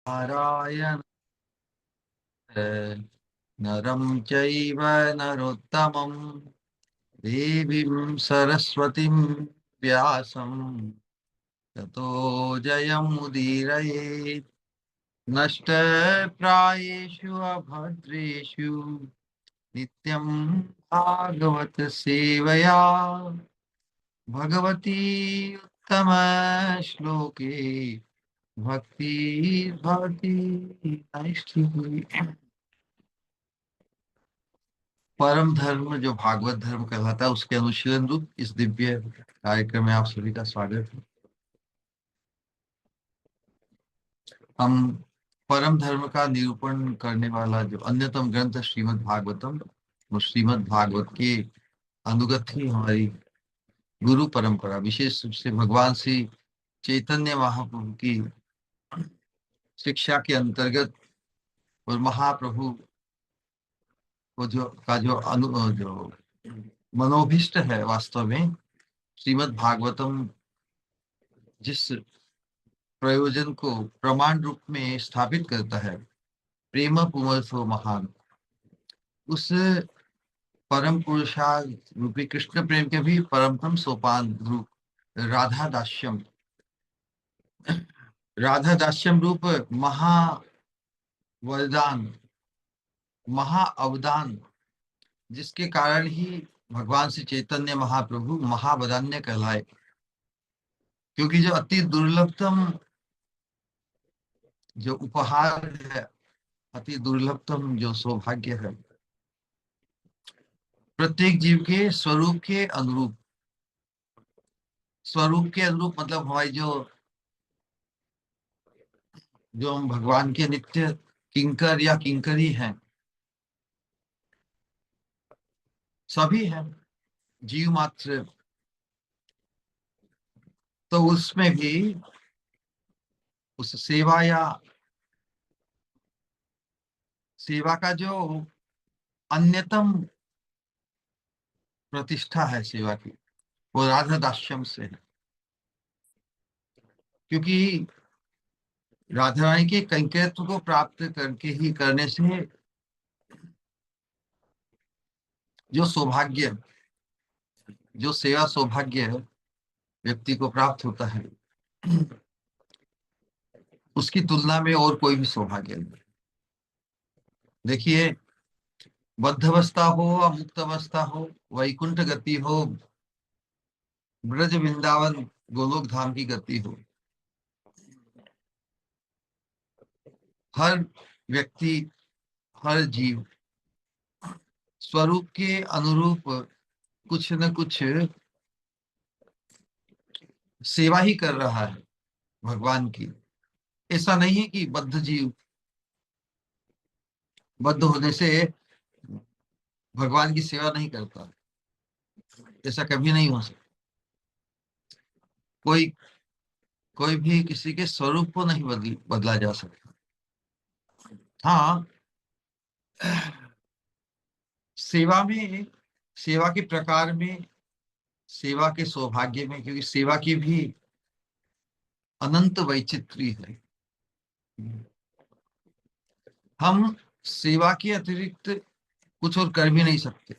नारायण नरं चैव नरोत्तमं देवीं सरस्वतीं व्यासं ततो जयमुदीरयेत्। नष्टप्रायेषु अभद्रेषु नित्यं भागवत सेवया भगवती उत्तम श्लोके भक्ति भवती नैष्ठिकी। परम धर्म जो भागवत धर्म कहलाता है उसके अनुशीलन रूप इस दिव्य कार्यक्रम में आप सभी का स्वागत है। हम परम धर्म का निरूपण करने वाला जो अन्यतम ग्रंथ श्रीमद् भागवतम, वो श्रीमद् भागवत के अनुगत ही हमारी गुरु परंपरा, विशेष रूप से भगवान श्री चैतन्य महाप्रभु की शिक्षा के अंतर्गत और महाप्रभु को जो मनोभिष्ट है, वास्तव में श्रीमद् भागवतम जिस प्रयोजन को प्रमाण रूप में स्थापित करता है, प्रेम पुमर्थो महान, उस परम पुरुषार्थ रूपी कृष्ण प्रेम के भी परमतम सोपान रूप राधा दास्यम, राधा दास्यम रूप महा वरदान, महा अवदान, जिसके कारण ही भगवान श्री चैतन्य महाप्रभु महावदान्य कहलाए। क्योंकि जो अति दुर्लभतम जो उपहार है, अति दुर्लभतम जो सौभाग्य है, प्रत्येक जीव के स्वरूप के अनुरूप मतलब हमारी जो जो हम भगवान के नित्य किंकर या किंकरी हैं, सभी हैं जीव मात्र, तो उसमें भी उस सेवा का जो अन्यतम प्रतिष्ठा है सेवा की, वो राधा दास्यम से है। क्योंकि राधा रानी के कैंकर्यत्व को प्राप्त करके ही करने से जो सौभाग्य, जो सेवा सौभाग्य व्यक्ति को प्राप्त होता है, उसकी तुलना में और कोई भी सौभाग्य नहीं। देखिए, बद्ध अवस्था हो या मुक्त अवस्था हो, वैकुंठ गति हो, ब्रज वृंदावन गोलोक धाम की गति हो, हर व्यक्ति, हर जीव स्वरूप के अनुरूप कुछ न कुछ सेवा ही कर रहा है भगवान की। ऐसा नहीं है कि बद्ध जीव बद्ध होने से भगवान की सेवा नहीं करता, ऐसा कभी नहीं हो सकता। कोई कोई भी किसी के स्वरूप को नहीं बदला जा सकता। हाँ, सेवा में, सेवा के प्रकार में, सेवा के सौभाग्य में, क्योंकि सेवा की भी अनंत वैचित्र्य है। हम सेवा के अतिरिक्त कुछ और कर भी नहीं सकते।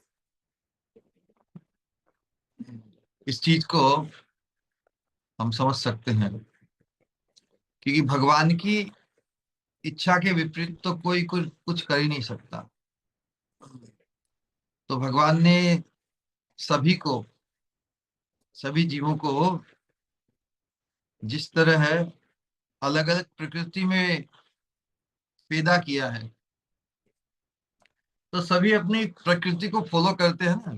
इस चीज को हम समझ सकते हैं, क्योंकि भगवान की इच्छा के विपरीत तो कोई कुछ कर ही नहीं सकता। तो भगवान ने सभी को, सभी जीवों को जिस तरह है अलग अलग प्रकृति में पैदा किया है, तो सभी अपनी प्रकृति को फॉलो करते हैं ना।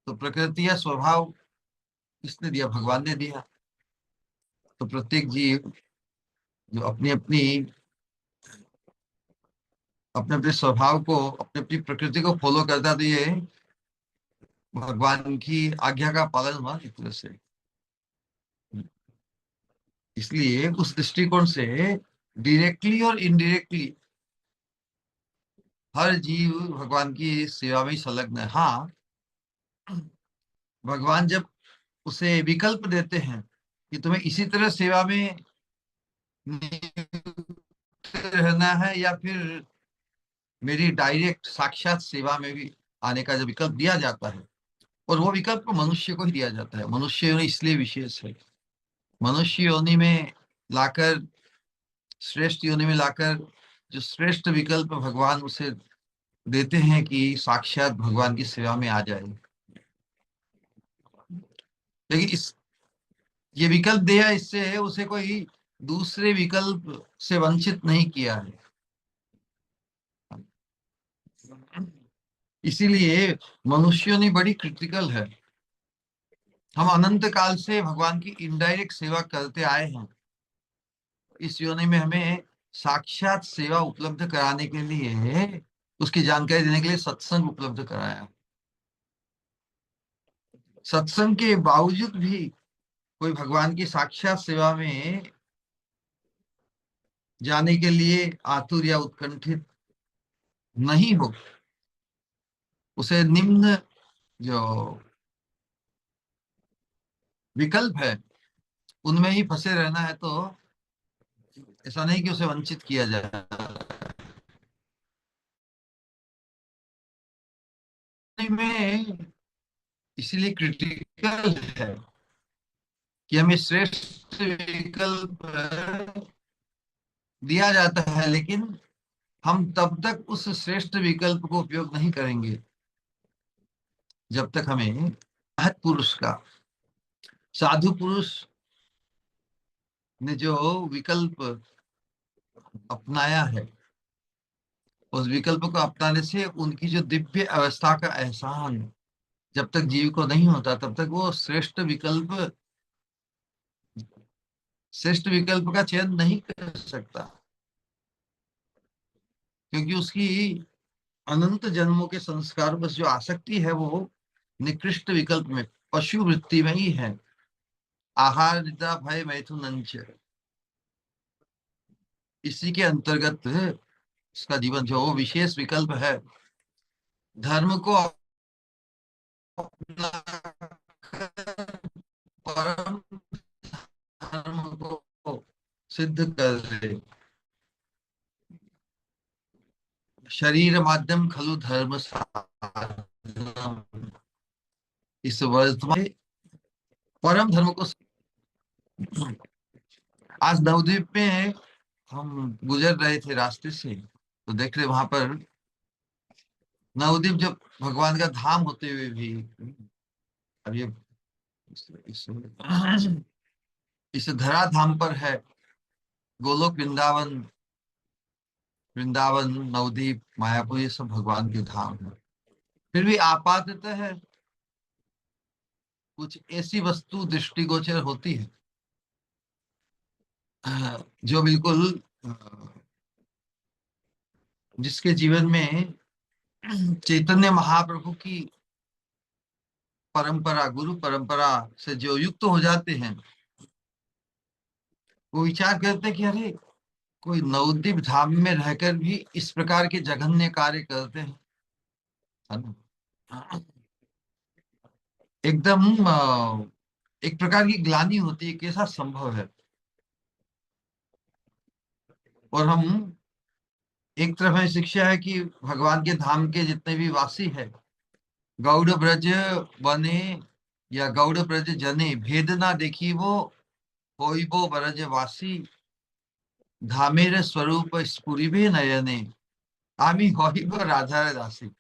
तो प्रकृति या स्वभाव किसने दिया? भगवान ने दिया। तो प्रत्येक जीव जो अपनी अपनी अपने अपने स्वभाव को, अपनी अपनी प्रकृति को फॉलो करता है, तो ये भगवान की आज्ञा का पालन हुआ एक तरह से। इसलिए उस दृष्टिकोण से डायरेक्टली और इनडायरेक्टली हर जीव भगवान की सेवा में ही संलग्न है। हाँ, भगवान जब उसे विकल्प देते हैं कि तुम्हें इसी तरह सेवा में रहना है या फिर मेरी डायरेक्ट साक्षात सेवा में भी आने का जो विकल्प दिया जाता है, और वो विकल्प मनुष्य को ही दिया जाता है। मनुष्य योनि इसलिए विशेष है, मनुष्य योनि में लाकर, श्रेष्ठ योनि में लाकर जो श्रेष्ठ विकल्प भगवान उसे देते हैं कि साक्षात भगवान की सेवा में आ जाए। लेकिन इस ये विकल्प दिया, इससे उसे कोई दूसरे विकल्प से वंचित नहीं किया है। इसीलिए मनुष्य योनि बड़ी क्रिटिकल है। हम अनंत काल से भगवान की इनडायरेक्ट सेवा करते आए हैं। इस योनि में हमें साक्षात सेवा उपलब्ध कराने के लिए, उसकी जानकारी देने के लिए सत्संग उपलब्ध कराया। सत्संग के बावजूद भी कोई भगवान की साक्षात सेवा में जाने के लिए आतुर या उत्कंठित नहीं हो, उसे निम्न जो विकल्प है उनमें ही फंसे रहना है, तो ऐसा नहीं कि उसे वंचित किया जाए। में इसीलिए क्रिटिकल है कि हमें श्रेष्ठ विकल्प दिया जाता है, लेकिन हम तब तक उस श्रेष्ठ विकल्प को उपयोग नहीं करेंगे जब तक हमें महत पुरुष का, साधु पुरुष ने जो विकल्प अपनाया है, उस विकल्प को अपनाने से उनकी जो दिव्य अवस्था का एहसान जब तक जीव को नहीं होता, तब तक वो श्रेष्ठ विकल्प का चयन नहीं कर सकता, क्योंकि उसकी अनंत जन्मों के संस्कार बस जो आसक्ति है वो निकृष्ट विकल्प में, पशु वृत्ति में ही है। आहार निद्रा भय मैथुन, इसी के अंतर्गत उसका जीवन जो वो विशेष विकल्प है, धर्म को अपना परम धर्म को सिद्ध कर ले। शरीर माध्यम खलु धर्म साधनम। इस वर्तमान में परम धर्म को, आज नवद्वीप में हम गुजर रहे थे रास्ते से, तो देख रहे वहां पर नवद्वीप जब भगवान का धाम होते हुए भी, अब ये इस, इस धरा धाम पर है, गोलोक वृंदावन, वृंदावन नवद्वीप मायापुर ये सब भगवान के धाम है। फिर भी आपाततः है कुछ ऐसी वस्तु दृष्टिगोचर होती है जो बिल्कुल जिसके जीवन में चैतन्य महाप्रभु की परंपरा, गुरु परंपरा से जो युक्त हो जाते हैं, वो विचार करते हैं कि अरे कोई नवद्वीप धाम में रहकर भी इस प्रकार के जघन्य कार्य करते हैं, है ना। एकदम एक प्रकार की ग्लानि होती है, कैसा संभव है। और हम एक तरफ है शिक्षा है कि भगवान के धाम के जितने भी वासी है, गौड़ ब्रज बने या गौड़ ब्रज जने, भेद ना देखी वो होई वो ब्रज वासी, धामेर स्वरूप स्फुरिबे नयने, आमी होई वो राधा दासी।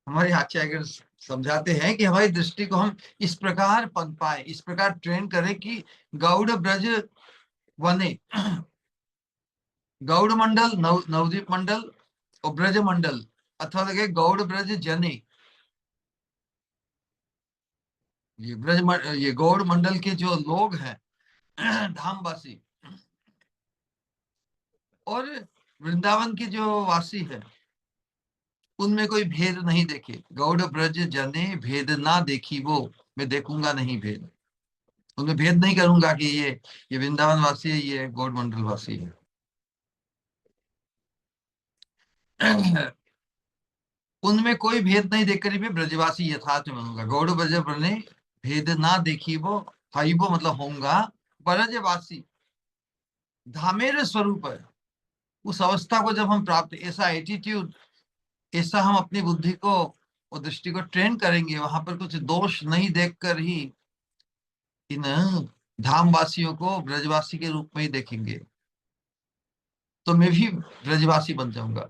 हमारे आचार्य समझाते हैं कि हमारी दृष्टि को हम इस प्रकार पनपाए, इस प्रकार ट्रेन करें कि गौड़ ब्रज बने, गौड़ मंडल, नवद्वीप मंडल और ब्रज मंडल, अथवा लगे गौड़ ब्रज जने, ये गौड़ मंडल के जो लोग हैं धामवासी, और वृंदावन के जो वासी है, उनमें कोई भेद नहीं देखे। गौड़ ब्रज जने भेद ना देखी वो, मैं देखूंगा नहीं भेद, उनमें भेद नहीं करूंगा कि ये वृंदावन वासी है, ये गौड़ मंडल वासी है। उनमें कोई भेद नहीं देखकर ही मैं ब्रजवासी यथार्थ में बनूंगा। गौड़ ब्रज बने भेद ना देखी वो, हाई वो मतलब होऊंगा ब्रजवासी, धामेर स्वरूप है, उस अवस्था को जब हम प्राप्त, ऐसा एटीट्यूड, ऐसा हम अपनी बुद्धि को और दृष्टि को ट्रेन करेंगे, वहां पर कुछ दोष नहीं देखकर ही इन धामवासियों को ब्रजवासी के रूप में ही देखेंगे, तो मैं भी ब्रजवासी बन जाऊंगा।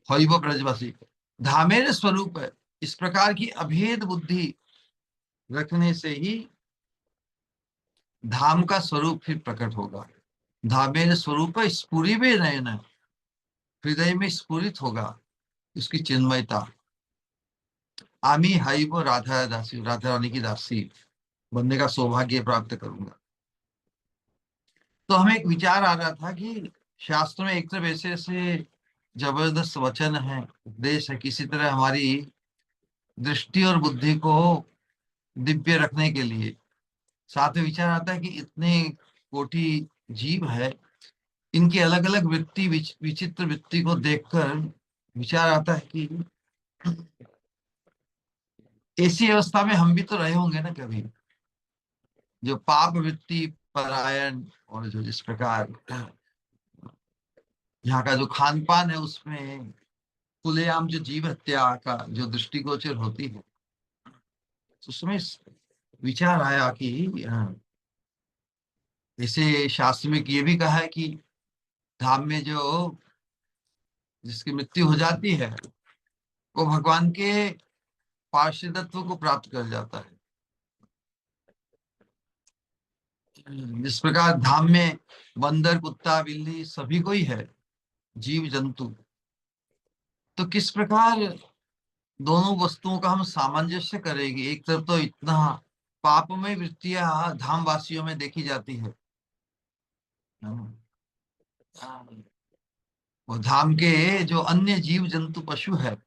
हई वो ब्रजवासी धामेर स्वरूप है। इस प्रकार की अभेद बुद्धि रखने से ही धाम का स्वरूप फिर प्रकट होगा। धामेर स्वरूप स्फुरी में नयन, हृदय में स्फुरित होगा उसकी चिन्मयता। आमी हाई वो राधा दासी, राधा रानी की दासी बनने का सौभाग्य प्राप्त करूंगा। तो हमें एक विचार आ रहा था कि शास्त्र में एक तरफ ऐसे ऐसे जबरदस्त वचन है, उपदेश है, किसी तरह हमारी दृष्टि और बुद्धि को दिव्य रखने के लिए। साथ में विचार आता है कि इतने कोटि जीव है, इनकी अलग अलग वृत्ति, विचित्र वृत्ति को देखकर विचार आता है कि ऐसी अवस्था में हम भी तो रहे होंगे ना कभी, जो पाप वृत्ति परायण, और जो इस प्रकार यहाँ का जो खान पान है उसमें खुलेआम जो जीव हत्या का जो दृष्टिगोचर होती है, तो उसमें विचार आया कि जैसे शास्त्र में ये भी कहा है कि धाम में जो जिसकी मृत्यु हो जाती है वो भगवान के पार्षदत्व को प्राप्त कर जाता है। जिस प्रकार धाम में बंदर, कुत्ता, बिल्ली सभी को ही है, जीव जंतु, तो किस प्रकार दोनों वस्तुओं का हम सामंजस्य करेंगे। एक तरफ तो इतना पापमय वृत्तियां धामवासियों में देखी जाती है, और धाम के जो अन्य जीव जंतु पशु है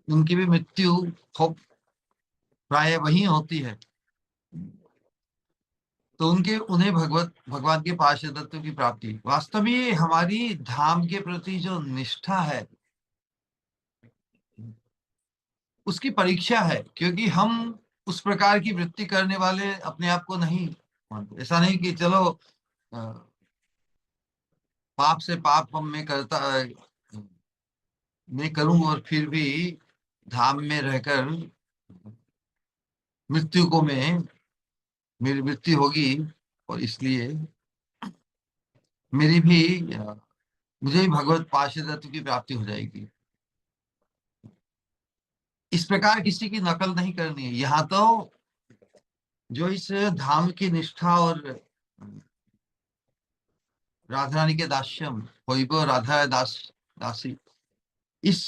उनकी भी मृत्यु हो प्राय वही होती है, तो उनके उन्हें भगवान के पार्षदत्व की प्राप्ति। वास्तव में ये हमारी धाम के प्रति जो निष्ठा है उसकी परीक्षा है, क्योंकि हम उस प्रकार की वृत्ति करने वाले अपने आप को नहीं मानते। ऐसा नहीं कि चलो पाप से पाप हम मैं करता मैं करूं और फिर भी धाम में रहकर मृत्यु को मैं, मेरी मृत्यु होगी और इसलिए मेरी भी मुझे भी भगवत पार्षदत्व की प्राप्ति हो जाएगी। इस प्रकार किसी की नकल नहीं करनी है। यहाँ तो जो इस धाम की निष्ठा और राधा रानी के दास्यम, होइबो राधा दासी, इस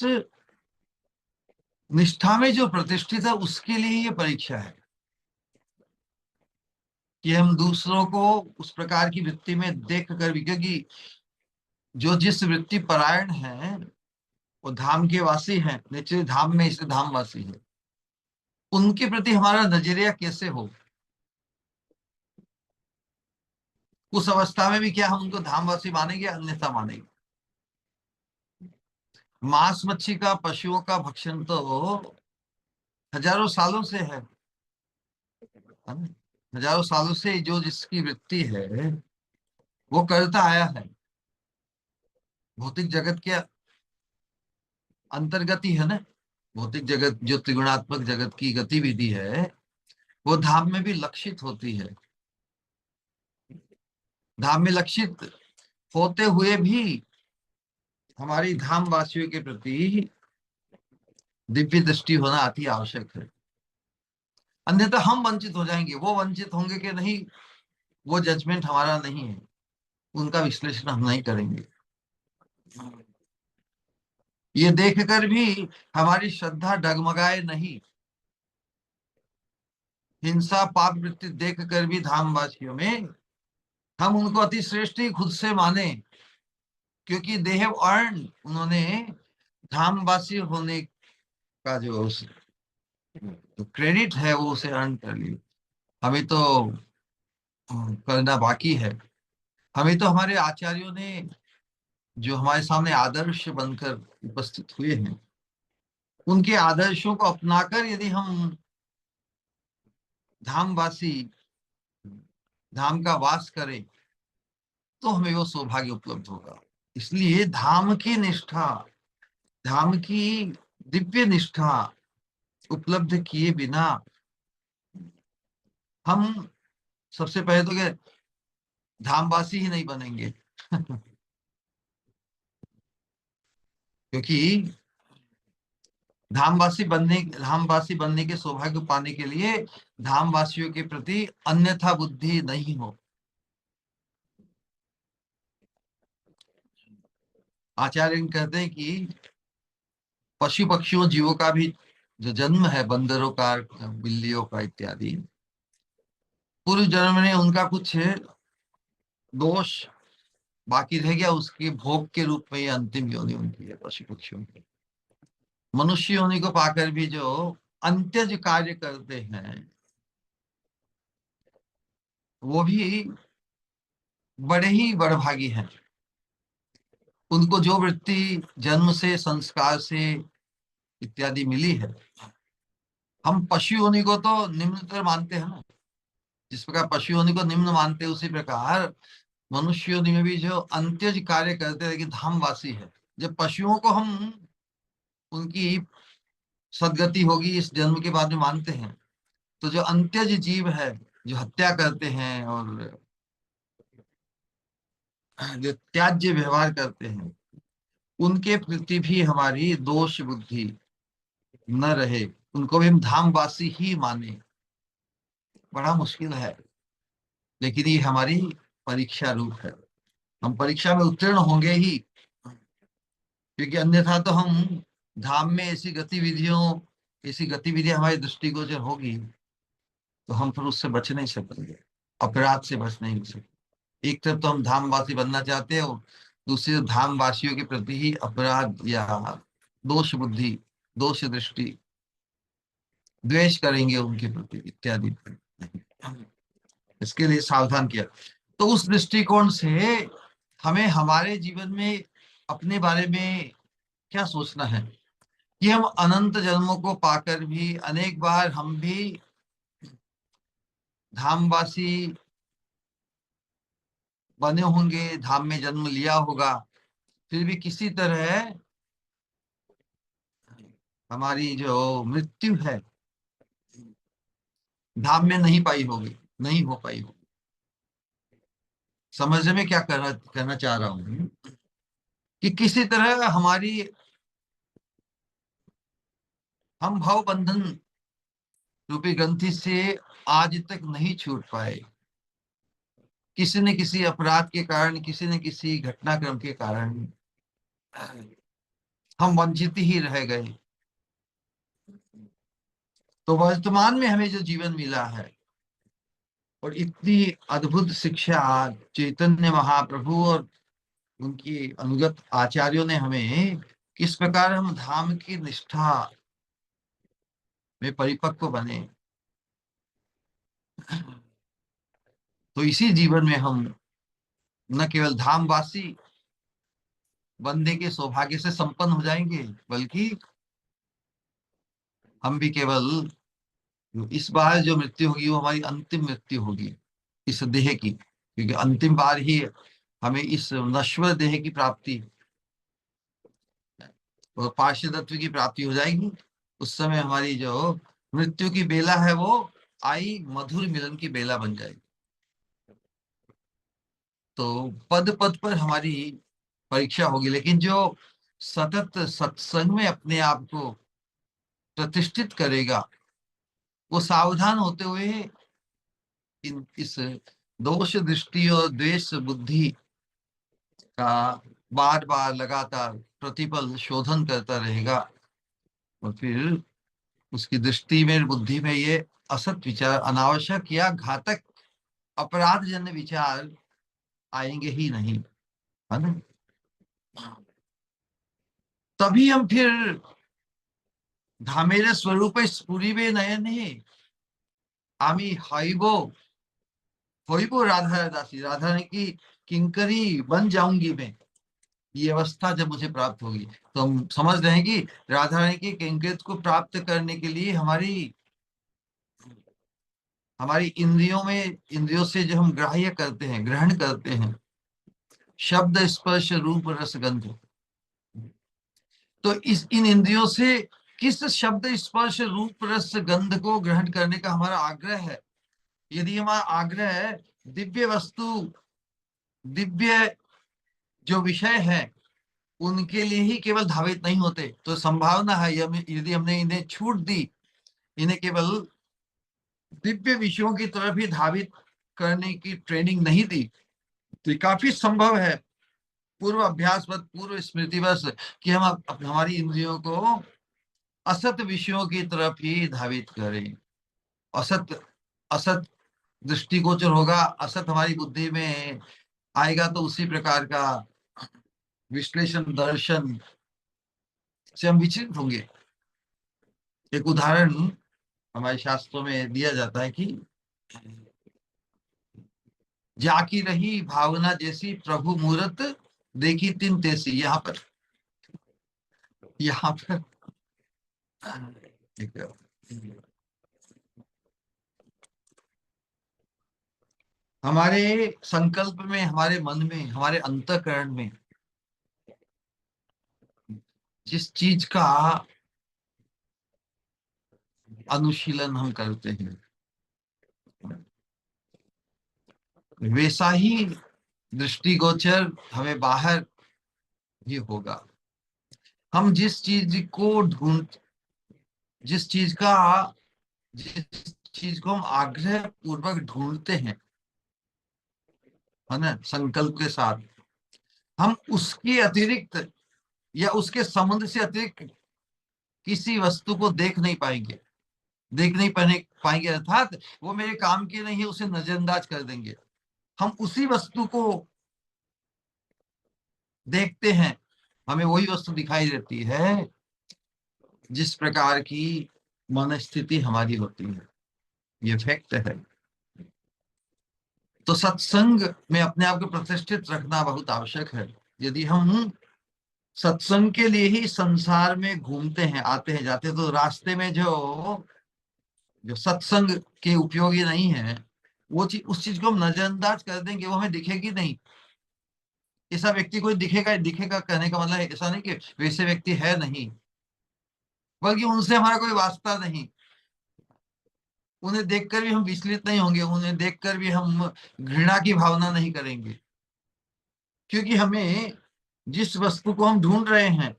निष्ठा में जो प्रतिष्ठित है उसके लिए ये परीक्षा है कि हम दूसरों को उस प्रकार की वृत्ति में देख कर भी, क्योंकि जो जिस वृत्ति परायण है वो धाम के वासी हैं, नेचुरली धाम में इसलिए धामवासी है, उनके प्रति हमारा नजरिया कैसे हो। उस अवस्था में भी क्या हम उनको धामवासी मानेंगे, अन्यथा मानेंगे। मांस मच्छी का, पशुओं का भक्षण तो हजारों सालों से है ना? हजारों सालों से जो जिसकी वृत्ति है वो करता आया है। भौतिक जगत के अंतर्गत ही है ना। भौतिक जगत जो त्रिगुणात्मक जगत की गतिविधि है वो धाम में भी लक्षित होती है। धाम में लक्षित होते हुए भी हमारी धाम वासियों के प्रति दिव्य दृष्टि होना अति आवश्यक है, अन्यथा हम वंचित हो जाएंगे। वो वंचित होंगे कि नहीं, वो जजमेंट हमारा नहीं है, उनका विश्लेषण हम नहीं करेंगे। ये देखकर भी हमारी श्रद्धा डगमगाए नहीं, हिंसा पाप वृत्ति देखकर भी धामवासियों में हम उनको अति श्रेष्ठ ही खुद से माने, क्योंकि दे हैव अर्न, उन्होंने धामवासी होने का जो क्रेडिट है वो उसे अर्न कर लिया। हमें तो करना बाकी है। हमें तो हमारे आचार्यों ने जो हमारे सामने आदर्श बनकर उपस्थित हुए हैं, उनके आदर्शों को अपनाकर यदि हम धामवासी, धाम का वास करें, तो हमें वो सौभाग्य उपलब्ध होगा। इसलिए धाम की निष्ठा, धाम की दिव्य निष्ठा उपलब्ध किए बिना हम सबसे पहले तो क्या धामवासी ही नहीं बनेंगे। क्योंकि धामवासी बनने के सौभाग्य पाने के लिए धामवासियों के प्रति अन्यथा बुद्धि नहीं हो। आचार्य कहते हैं कि पशु पक्षियों जीवों का भी जो जन्म है, बंदरों का, बिल्लियों का इत्यादि, पूर्व जन्म में उनका कुछ दोष बाकी रह गया, उसके भोग के रूप में ये अंतिम योनि उनकी है पशु पक्षियों की। मनुष्य योनि को पाकर भी जो अंत्यज कार्य करते हैं वो भी बड़े ही बड़भागी हैं। उनको जो वृत्ति जन्म से, संस्कार से इत्यादि मिली है, हम पशु योनि को तो निम्नतर मानते हैं ना। जिस प्रकार पशु योनि को निम्न मानते हैं, उसी प्रकार मनुष्य योनि में भी जो अंत्यज कार्य करते हैं लेकिन धामवासी है। जब पशुओं को हम उनकी सदगति होगी इस जन्म के बाद में मानते हैं, तो जो अंत्यज जीव है, जो हत्या करते हैं और जो त्याज्य व्यवहार करते हैं, उनके प्रति भी हमारी दोष बुद्धि न रहे, उनको भी हम धामवासी ही माने। बड़ा मुश्किल है, लेकिन ये हमारी परीक्षा रूप है। हम परीक्षा में उत्तीर्ण होंगे ही, क्योंकि अन्यथा तो हम धाम में ऐसी गतिविधियां हमारी दृष्टिगोचर होगी तो हम फिर उससे बच नहीं सकेंगे, अपराध से बच नहीं सकेंगे। एक तरफ तो हम धामवासी बनना चाहते हो, दूसरी तरफ धामवासियों के प्रति ही अपराध या दोष बुद्धि, दोष दृष्टि, द्वेष करेंगे उनके प्रति इत्यादि। इसके लिए सावधान किया। तो उस दृष्टिकोण से हमें हमारे जीवन में अपने बारे में क्या सोचना है कि हम अनंत जन्मों को पाकर भी अनेक बार हम भी धामवासी बने होंगे, धाम में जन्म लिया होगा, फिर भी किसी तरह हमारी जो मृत्यु है धाम में नहीं पाई होगी, नहीं हो पाई होगी। समझने में क्या करना चाह रहा हूं कि किसी तरह हम भव बंधन रूपी ग्रंथि से आज तक नहीं छूट पाए। किसी न किसी अपराध के कारण, किसी न किसी घटनाक्रम के कारण हम वंचित ही रह गए। तो वर्तमान में हमें जो जीवन मिला है और इतनी अद्भुत शिक्षा चैतन्य महाप्रभु और उनकी अनुगत आचार्यों ने हमें किस प्रकार हम धाम की निष्ठा में परिपक्व बने, तो इसी जीवन में हम न केवल धामवासी बनने के सौभाग्य से संपन्न हो जाएंगे, बल्कि हम भी केवल इस बार जो मृत्यु होगी वो हमारी अंतिम मृत्यु होगी इस देह की, क्योंकि अंतिम बार ही हमें इस नश्वर देह की प्राप्ति और पार्षदत्व की प्राप्ति हो जाएगी। उस समय हमारी जो मृत्यु की बेला है वो आई मधुर मिलन की बेला बन जाएगी। तो पद पद पर हमारी परीक्षा होगी, लेकिन जो सतत सत्संग में अपने आप को प्रतिष्ठित करेगा, वो सावधान होते हुए इस दोष दृष्टि और द्वेष बुद्धि का बार बार लगातार प्रतिपल शोधन करता रहेगा, और फिर उसकी दृष्टि में, बुद्धि में ये असत विचार, अनावश्यक या घातक अपराधजन्य विचार आएंगे ही नहीं, है ना। तभी हम फिर धामेरे स्वरूप स्फुरिबे नयने आमी हईबो राधा दासी, राधा रानी की किंकरी बन जाऊंगी मैं। ये अवस्था जब मुझे प्राप्त होगी तो हम समझ रहे हैं कि राधा रानी की किंकरित को प्राप्त करने के लिए हमारी हमारी इंद्रियों से जो हम ग्राह्य करते हैं, ग्रहण करते हैं, शब्द स्पर्श रूप रस गंध। तो इस इन इंद्रियों से किस शब्द स्पर्श रूप रस गंध को ग्रहण करने का हमारा आग्रह है। यदि हमारा आग्रह है दिव्य वस्तु, दिव्य जो विषय है उनके लिए ही केवल धावित नहीं होते, तो संभावना है यदि हमने इन्हें छूट दी, इन्हें केवल दिव्य विषयों की तरफ ही धावित करने की ट्रेनिंग नहीं दी, तो ये काफी संभव है पूर्व अभ्यासवश, पूर्व स्मृतिवश कि हम हमारी इंद्रियों को असत विषयों की तरफ ही धावित करें। असत असत दृष्टिगोचर होगा, असत हमारी बुद्धि में आएगा, तो उसी प्रकार का विश्लेषण दर्शन से हम विचलित होंगे। एक उदाहरण हमारे शास्त्रों में दिया जाता है कि जाकी रही भावना जैसी प्रभु मूरत देखी तिन तैसी। यहाँ पर एक हमारे संकल्प में, हमारे मन में, हमारे अंतःकरण में जिस चीज का अनुशीलन हम करते हैं वैसा ही दृष्टिगोचर हमें बाहर भी होगा। हम जिस चीज का जिस चीज को हम आग्रह पूर्वक ढूंढते हैं, है ना, संकल्प के साथ, हम उसके अतिरिक्त या उसके संबंध से अतिरिक्त किसी वस्तु को देख नहीं पाएंगे, अर्थात वो मेरे काम की नहीं है, उसे नजरअंदाज कर देंगे। हम उसी वस्तु को देखते हैं, हमें वही वस्तु दिखाई देती है जिस प्रकार की मन स्थिति हमारी होती है। ये फैक्ट है। तो सत्संग में अपने आप को प्रतिष्ठित रखना बहुत आवश्यक है। यदि हम सत्संग के लिए ही संसार में घूमते हैं, आते हैं, जाते हैं, तो रास्ते में जो जो सत्संग के उपयोगी नहीं है, वो चीज, उस चीज को हम नजरअंदाज कर देंगे, वो हमें दिखेगी नहीं। ऐसा व्यक्ति कोई दिखेगा दिखेगा कहने का मतलब ऐसा नहीं कि वैसे व्यक्ति है नहीं, बल्कि उनसे हमारा कोई वास्ता नहीं। उन्हें देखकर भी हम विचलित नहीं होंगे, उन्हें देखकर भी हम घृणा की भावना नहीं करेंगे, क्योंकि हमें जिस वस्तु को हम ढूंढ रहे हैं,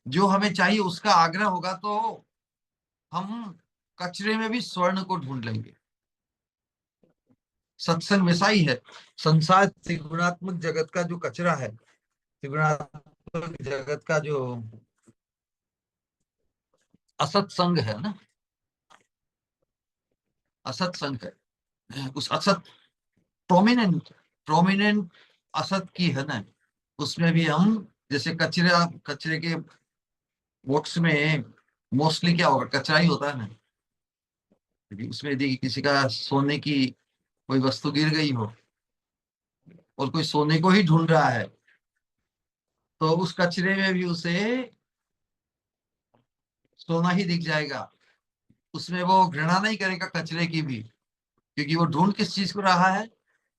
जो हमें चाहिए, उसका आग्रह होगा, तो हम कचरे में भी स्वर्ण को ढूंढ लेंगे। सत्संग वैसा ही है। संसार त्रिगुणात्मक जगत का जो कचरा है, त्रिगुणात्मक जगत का जो असत्संग है ना, असत्संग है, उस असत प्रोमिनेंट प्रोमिनेंट असत की है ना, उसमें भी हम जैसे कचरे के बॉक्स में मोस्टली क्या होगा, कचरा ही होता है ना। क्योंकि उसमें यदि किसी का सोने की कोई वस्तु गिर गई हो और कोई सोने को ही ढूंढ रहा है, तो उस कचरे में भी उसे सोना ही दिख जाएगा। उसमें वो घृणा नहीं करेगा कचरे की भी, क्योंकि वो ढूंढ किस चीज को रहा है,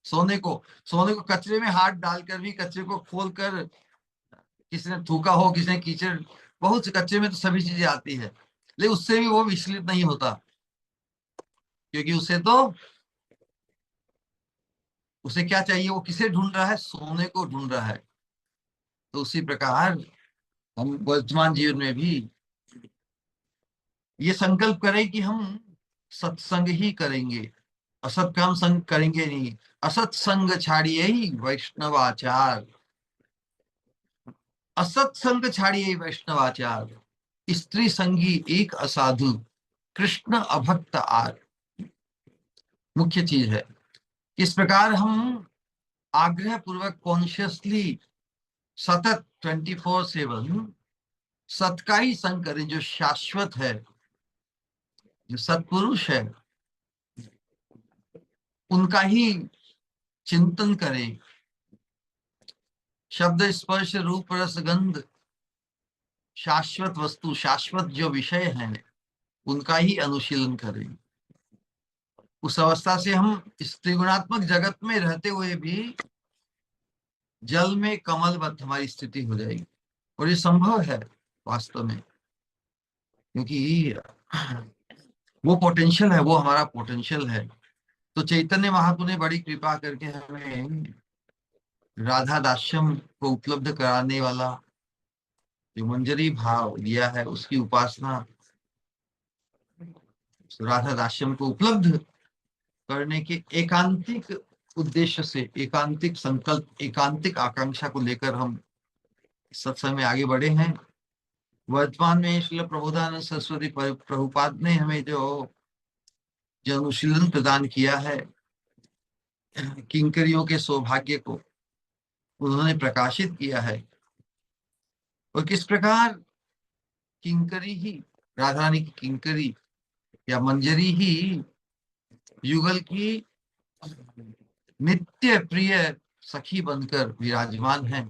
सोने को। सोने को कचरे में हाथ डालकर भी, कचरे को खोलकर किसी ने थूका हो, किसी ने कीचड़, बहुत से कचरे में तो सभी चीजें आती है, लेकिन उससे भी वो विचलित नहीं होता, क्योंकि उसे क्या चाहिए, वो किसे ढूंढ रहा है, सोने को ढूंढ रहा है। तो उसी प्रकार हम वर्तमान जीवन में भी ये संकल्प करें कि हम सत्संग ही करेंगे, असत का हम संग करेंगे नहीं। असत संग छाड़िए ही वैष्णवाचार, असत संग छाड़िए वैष्णवाचार, स्त्री संगी एक असाधु, कृष्ण अभक्त आर। मुख्य चीज है इस प्रकार हम आग्रह पूर्वक कॉन्शियसली सतत 24/7 सत का ही संग करें, जो शाश्वत है, जो सत्पुरुष है, उनका ही चिंतन करें। शब्द स्पर्श रूप रस गंध, शाश्वत वस्तु, शाश्वत जो विषय है, उनका ही अनुशीलन करें। उस अवस्था से हम इस त्रिगुणात्मक जगत में रहते हुए भी जल में कमलवत हमारी स्थिति हो जाएगी। और ये संभव है वास्तव में, क्योंकि वो पोटेंशियल है, वो हमारा पोटेंशियल है। तो चैतन्य महाप्रभु ने बड़ी कृपा करके हमें राधा दास्यम को उपलब्ध कराने वाला जो मंजरी भाव दिया है, उसकी उपासना राधा दास्यम को उपलब्ध करने के एकांतिक उद्देश्य से, एकांतिक संकल्प, एकांतिक आकांक्षा को लेकर हम सत्संग में आगे बढ़े हैं। वर्तमान में श्रील प्रबोधानंद सरस्वती प्रभुपाद ने हमें जो अनुशीलन प्रदान किया है, किंकरियों के सौभाग्य को उन्होंने प्रकाशित किया है, और किस प्रकार किंकरी ही, राधा रानी की किंकरी या मंजरी ही युगल की नित्य प्रिय सखी बनकर विराजमान है,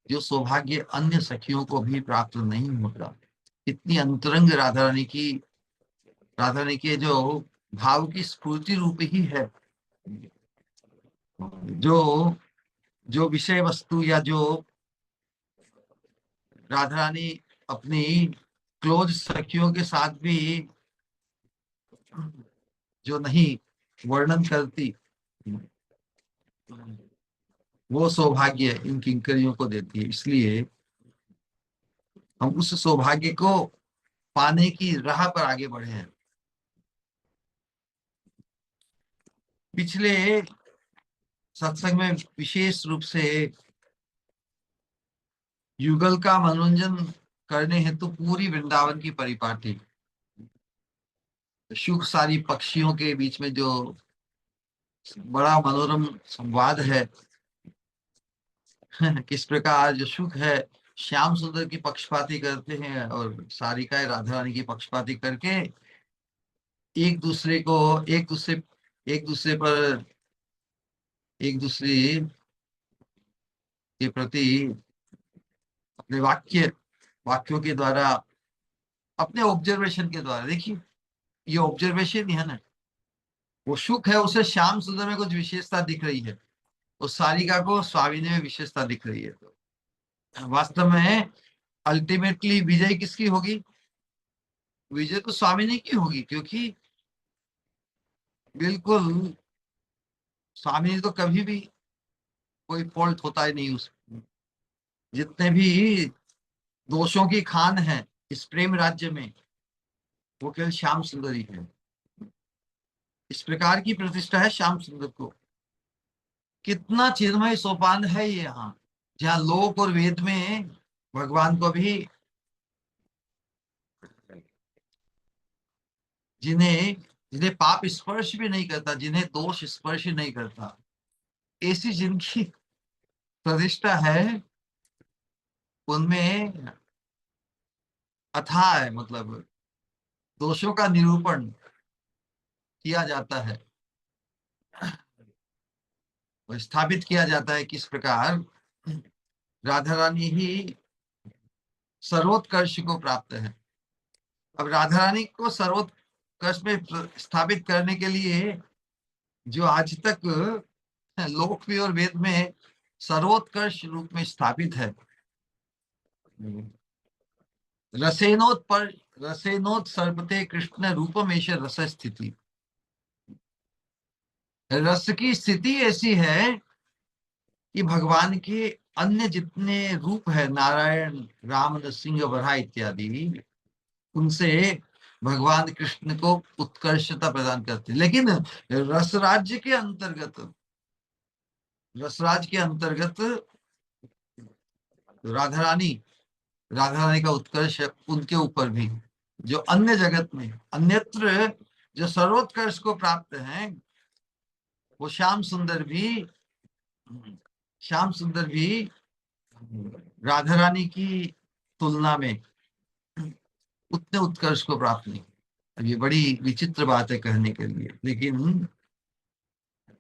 जो सौभाग्य अन्य सखियों को भी प्राप्त नहीं होता। इतनी अंतरंग राधा रानी के जो भाव की स्फूर्ति रूप ही है, जो जो विषय वस्तु या जो राधा रानी अपनी क्लोज सखियों के साथ भी जो नहीं वर्णन करती, वो सौभाग्य इन किंकरियों को देती है। इसलिए हम उस सौभाग्य को पाने की राह पर आगे बढ़े हैं। पिछले सत्संग में विशेष रूप से युगल का मनोरंजन करने हेतु पूरी वृंदावन की परिपाटी, शुक सारी पक्षियों के बीच में जो बड़ा मनोरम संवाद है, किस प्रकार जो शुक है श्याम सुंदर की पक्षपाती करते हैं, और सारिकाएं राधा रानी की पक्षपाती करके एक दूसरे को, एक दूसरे पर, एक दूसरे के प्रति अपने वाक्यों के द्वारा, अपने ऑब्जर्वेशन के द्वारा, देखिए ये ऑब्जर्वेशन ही है ना, वो सुख है उसे श्याम सुंदर में कुछ विशेषता दिख रही है, उस सारिका को स्वामिनी में विशेषता दिख रही है। तो वास्तव में अल्टीमेटली विजय किसकी होगी? विजय तो स्वामिनी की होगी, क्योंकि बिल्कुल स्वामिनी तो कभी भी कोई फॉल्ट होता ही नहीं उसमें। जितने भी दोषों की खान है इस प्रेम राज्य में, वो केवल श्याम सुंदर ही है। इस प्रकार की प्रतिष्ठा है श्याम सुंदर को। कितना चिन्मय सोपान है ये यहाँ, जहाँ लोक और वेद में भगवान को भी, जिन्हें जिन्हें पाप स्पर्श भी नहीं करता, जिन्हें दोष स्पर्श नहीं करता, ऐसी जिनकी प्रतिष्ठा है, उनमें अथाह मतलब दोषों का निरूपण किया जाता है और स्थापित किया जाता है किस प्रकार राधा रानी ही सर्वोत्कर्ष को प्राप्त है। अब राधा रानी को सर्वोत्कर्ष में स्थापित करने के लिए जो आज तक लोक और वेद में सर्वोत्कर्ष रूप में स्थापित है, रसेनोत्पर रसेनोत्सर्पते कृष्ण रूपमेश रस स्थिति, रस की स्थिति ऐसी है कि भगवान के अन्य जितने रूप है, नारायण, राम, नरसिंह, वराह इत्यादि, उनसे भगवान कृष्ण को उत्कर्षता प्रदान करते हैं। लेकिन रसराज के अंतर्गत राधा रानी का उत्कर्ष है उनके ऊपर भी। जो अन्य जगत में अन्यत्र जो सर्वोत्कर्ष को प्राप्त हैं, वो श्याम सुंदर भी राधा रानी की तुलना में उतने उत्कर्ष को प्राप्त नहीं। अब ये बड़ी विचित्र बात है कहने के लिए, लेकिन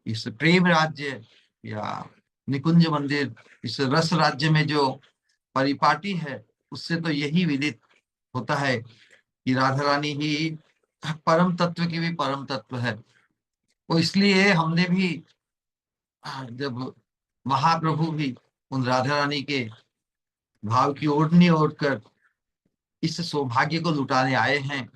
इस प्रेम राज्य या निकुंज मंदिर, इस रस राज्य में जो परिपाटी है, उससे तो यही विदित होता है कि राधा रानी ही परम तत्व की भी परम तत्व है। तो इसलिए हमने भी जब महाप्रभु भी उन राधा रानी के भाव की ओढ़नी ओढ़कर इस सौभाग्य को लुटाने आए हैं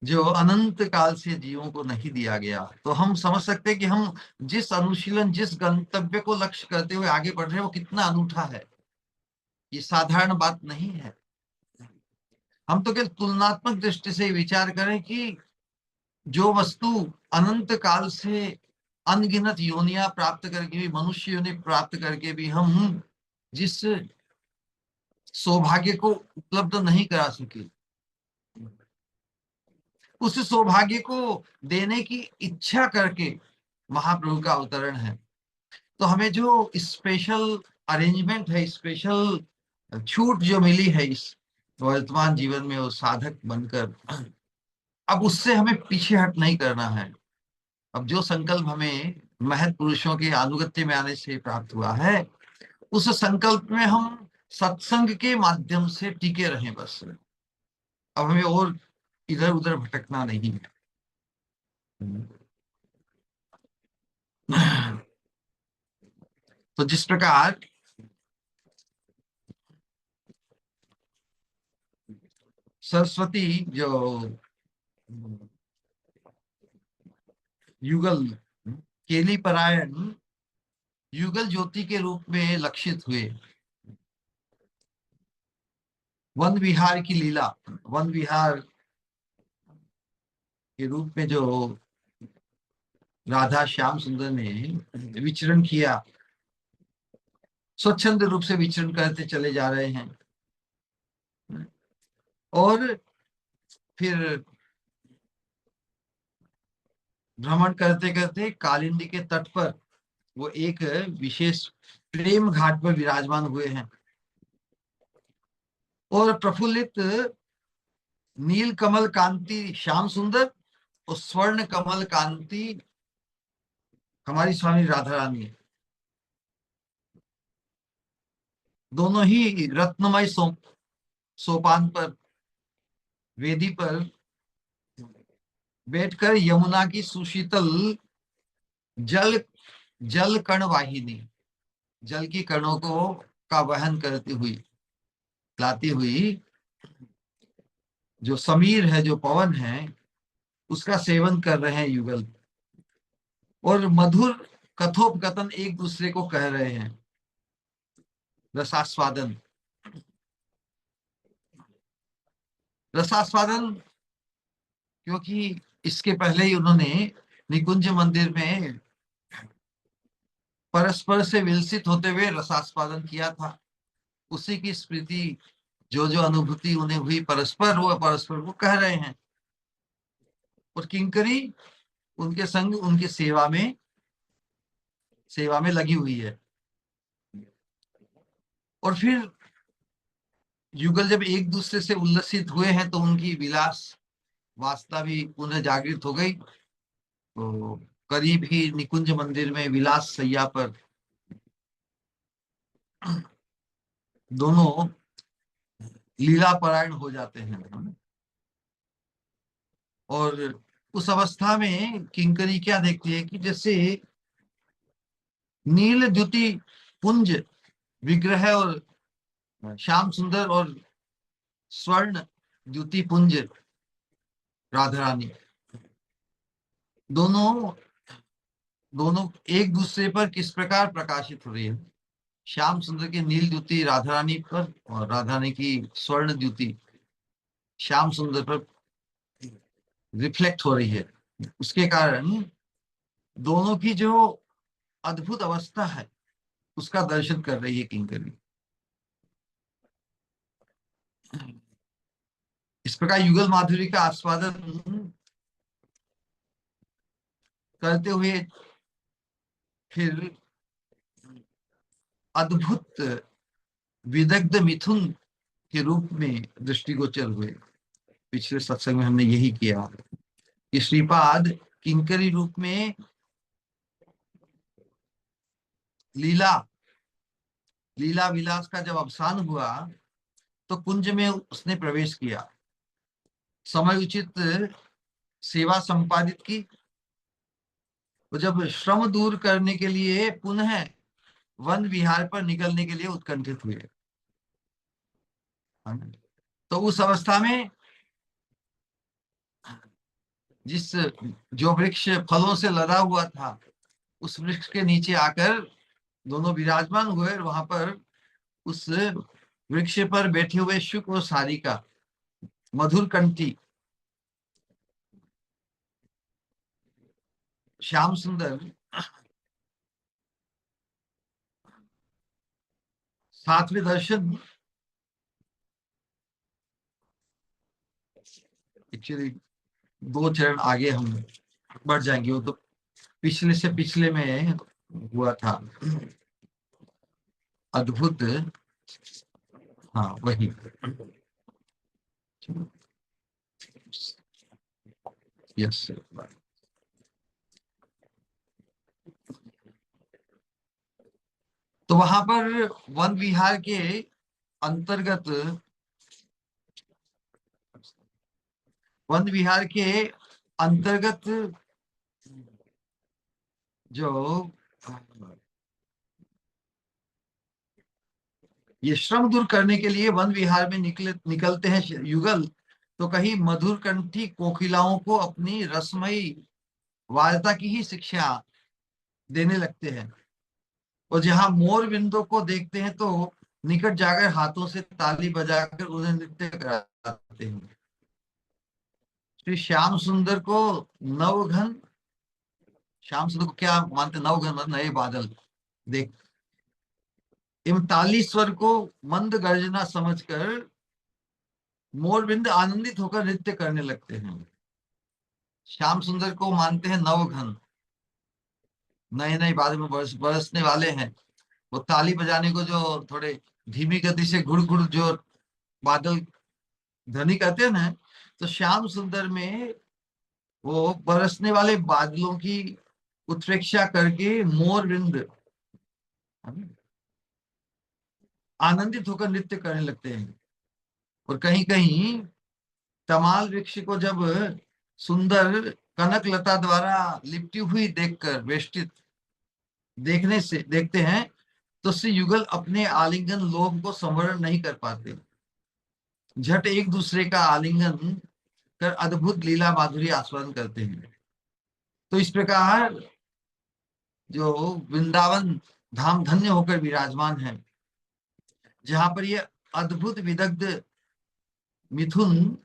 जो अनंत काल से जीवों को नहीं दिया गया। तो हम समझ सकते हैं कि हम जिस अनुशीलन, जिस गंतव्य को लक्ष्य करते हुए आगे बढ़ रहे हैं वो कितना अनूठा है। ये साधारण बात नहीं है। हम तो केवल तुलनात्मक दृष्टि से विचार करें कि जो वस्तु अनंत काल से अनगिनत योनियां प्राप्त करके भी, मनुष्य योनि प्राप्त करके भी हम जिस सौभाग्य को उपलब्ध नहीं करा सके, उस सौभाग्य को देने की इच्छा करके महाप्रभु का अवतरण है। तो हमें जो स्पेशल अरेंजमेंट है, स्पेशल छूट जो मिली है इस वर्तमान जीवन में वो साधक बनकर, अब उससे हमें पीछे हट नहीं करना है। अब जो संकल्प हमें महत् पुरुषों के अनुगत्य में आने से प्राप्त हुआ है, उस संकल्प में हम सत्संग के माध्यम से टिके रहें बस। अब हमें और इधर उधर भटकना नहीं है। तो जिस प्रकार सरस्वती जो युगल केली परायण युगल ज्योति के रूप में लक्षित हुए, वन विहार की लीला, वन विहार के रूप में जो राधा श्याम सुंदर ने विचरण किया, स्वच्छंद रूप से विचरण करते चले जा रहे हैं। और फिर भ्रमण करते करते कालिंदी के तट पर वो एक विशेष प्रेम घाट पर विराजमान हुए हैं और प्रफुल्लित नील कमल कांति श्याम सुंदर और स्वर्ण कमल कांति हमारी स्वामी राधा रानी, दोनों ही रत्नमय सोपान पर, वेदी पर बैठकर यमुना की सुशीतल जल जल कण वाहिनी, जल की कणों को का वहन करती हुई, लाती हुई जो समीर है, जो पवन है, उसका सेवन कर रहे हैं युगल, और मधुर कथोपकथन एक दूसरे को कह रहे हैं, रसास्वादन। रसास्वादन क्योंकि इसके पहले ही उन्होंने निकुंज मंदिर में परस्पर से विलसित होते हुए रसास्वादन किया था। उसी की स्मृति, जो जो अनुभूति उन्हें हुई परस्पर, वो परस्पर वो कह रहे हैं। और किंकरी उनके संग उनकी सेवा में लगी हुई है। और फिर युगल जब एक दूसरे से उल्लसित हुए हैं तो उनकी विलास वासना भी पुनः जागृत हो गई। तो करीब ही निकुंज मंदिर में विलास सैया पर दोनों लीला परायण हो जाते हैं। और उस अवस्था में किंकरी क्या देखती है कि जैसे नील द्युति पुंज विग्रह और श्याम सुंदर और स्वर्ण द्युति पुंज राधा रानी, दोनों दोनों एक दूसरे पर किस प्रकार प्रकाशित हो रही है। श्याम सुंदर की नील द्युति राधा रानी पर और राधा रानी की स्वर्ण द्युति श्याम सुंदर पर रिफ्लेक्ट हो रही है। उसके कारण दोनों की जो अद्भुत अवस्था है उसका दर्शन कर रही है किंकरी। इस प्रकार युगल माधुरी का आस्वादन करते हुए फिर अद्भुत विदग्ध मिथुन के रूप में दृष्टिगोचर हुए। पिछले सत्संग में हमने यही किया कि श्रीपाद किंकरी रूप में लीला लीला विलास का जब अवसान हुआ तो कुंज में उसने प्रवेश किया, समय उचित सेवा संपादित की। तो जब श्रम दूर करने के लिए पुनः वन विहार पर निकलने के लिए उत्कंठित हुए। तो उस अवस्था में जिस जो वृक्ष फलों से लदा हुआ था, उस वृक्ष के नीचे आकर दोनों विराजमान हुए, और वहां पर उस वृक्ष पर बैठे हुए शुक और सारिका मधुर कंठी श्याम सुंदर सातवें दर्शन, एक्चुअली दो चरण आगे हम बढ़ जाएंगे, वो तो पिछले से पिछले में हुआ था। अद्भुत, हाँ वही। यस। तो वहां पर वन विहार के अंतर्गत, वन विहार के अंतर्गत जो ये श्रम दूर करने के लिए वन विहार में निकलते हैं युगल, तो कहीं मधुर कंठी कोकिलाओं को अपनी रसमयी वार्ता की ही शिक्षा देने लगते हैं, और जहां मोर बिंदु को देखते हैं तो निकट जाकर हाथों से ताली बजाकर उन्हें नृत्य कराते हैं। श्री श्याम सुंदर को नवघन, श्याम सुंदर को क्या मानते हैं? नवघन मतलब नए बादल देख, एवं ताली स्वर को मंद गर्जना समझकर मोरबिंद आनंदित होकर नृत्य करने लगते हैं। श्याम सुंदर को मानते हैं नवघन, नए नए बादल में बरसने वाले हैं। वो ताली बजाने को जो थोड़े धीमी गति से गुड़ गुड़ जो बादल ध्वनि करते हैं ना, तो श्याम सुंदर में वो बरसने वाले बादलों की उत्प्रेक्षा करके मोरबिंद आनंदित होकर नृत्य करने लगते हैं। और कहीं कहीं तमाल वृक्ष को जब सुंदर कनक लता द्वारा लिपटी हुई देखकर वेष्टित देखते हैं, तो श्री युगल अपने आलिंगन लोभ को संवरण नहीं कर पाते, झट एक दूसरे का आलिंगन कर अद्भुत लीला माधुरी आस्वादन करते हैं। तो इस प्रकार जो वृंदावन धाम धन्य होकर विराजमान है, जहां पर ये अद्भुत विदग्ध मिथुन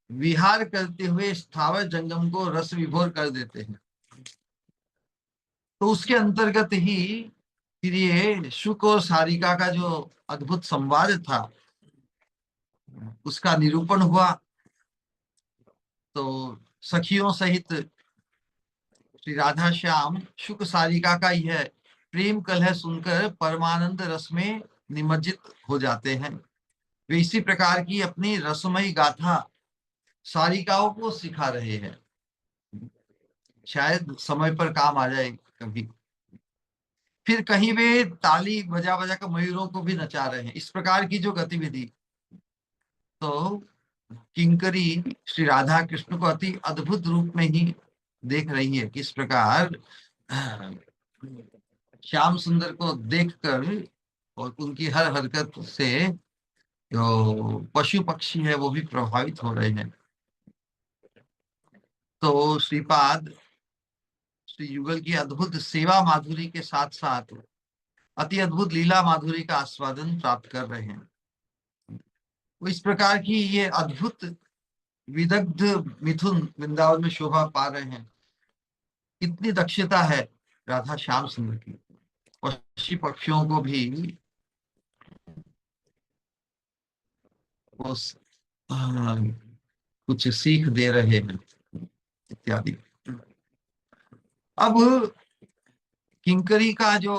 विहार करते हुए स्थावर जंगम को रस विभोर कर देते हैं, तो उसके अंतर्गत ही फिर ये शुक और सारिका का जो अद्भुत संवाद था, उसका निरूपण हुआ। तो सखियों सहित श्री राधा श्याम शुक सारिका का यह प्रेम कलह सुनकर परमानंद रस में निमज्जित हो जाते हैं। वे इसी प्रकार की अपनी रसमयी गाथा सारिकाओं को सिखा रहे हैं, शायद समय पर काम आ जाए कभी। फिर कहीं वे ताली बजा बजा कर मयूरों को भी नचा रहे हैं। इस प्रकार की जो गतिविधि, तो किंकरी श्री राधा कृष्ण को अति अद्भुत रूप में ही देख रही है, किस प्रकार श्याम सुंदर को देखकर और उनकी हर हरकत से जो पशु पक्षी है वो भी प्रभावित हो रहे हैं। तो श्रीपाद श्री युगल की अद्भुत सेवा माधुरी के साथ साथ अति अद्भुत लीला माधुरी का आस्वादन प्राप्त कर रहे हैं। वो इस प्रकार की ये अद्भुत विदग्ध मिथुन वृंदावन में शोभा पा रहे हैं। कितनी दक्षता है राधा श्याम सुंदर की, पक्षी पक्षियों को भी वो कुछ सीख दे रहे हैं इत्यादि। अब किंकरी का जो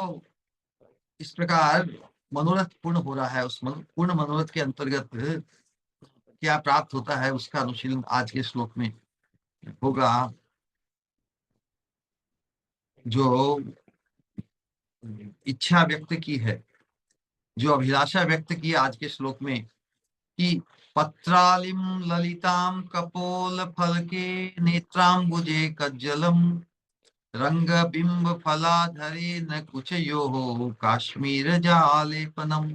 इस प्रकार मनोरथ पूर्ण हो रहा है, उस पूर्ण मनोरथ के अंतर्गत क्या प्राप्त होता है उसका अनुशीलन आज के श्लोक में होगा। जो इच्छा व्यक्त की है, जो अभिलाषा व्यक्त की है आज के श्लोक में, कि पत्रालिम ललिताम कपोल फल के नेत्रांबुजे कज्जलम रंग बिंब फलाधरे न कुछ यो हो काश्मीर जालेपनम।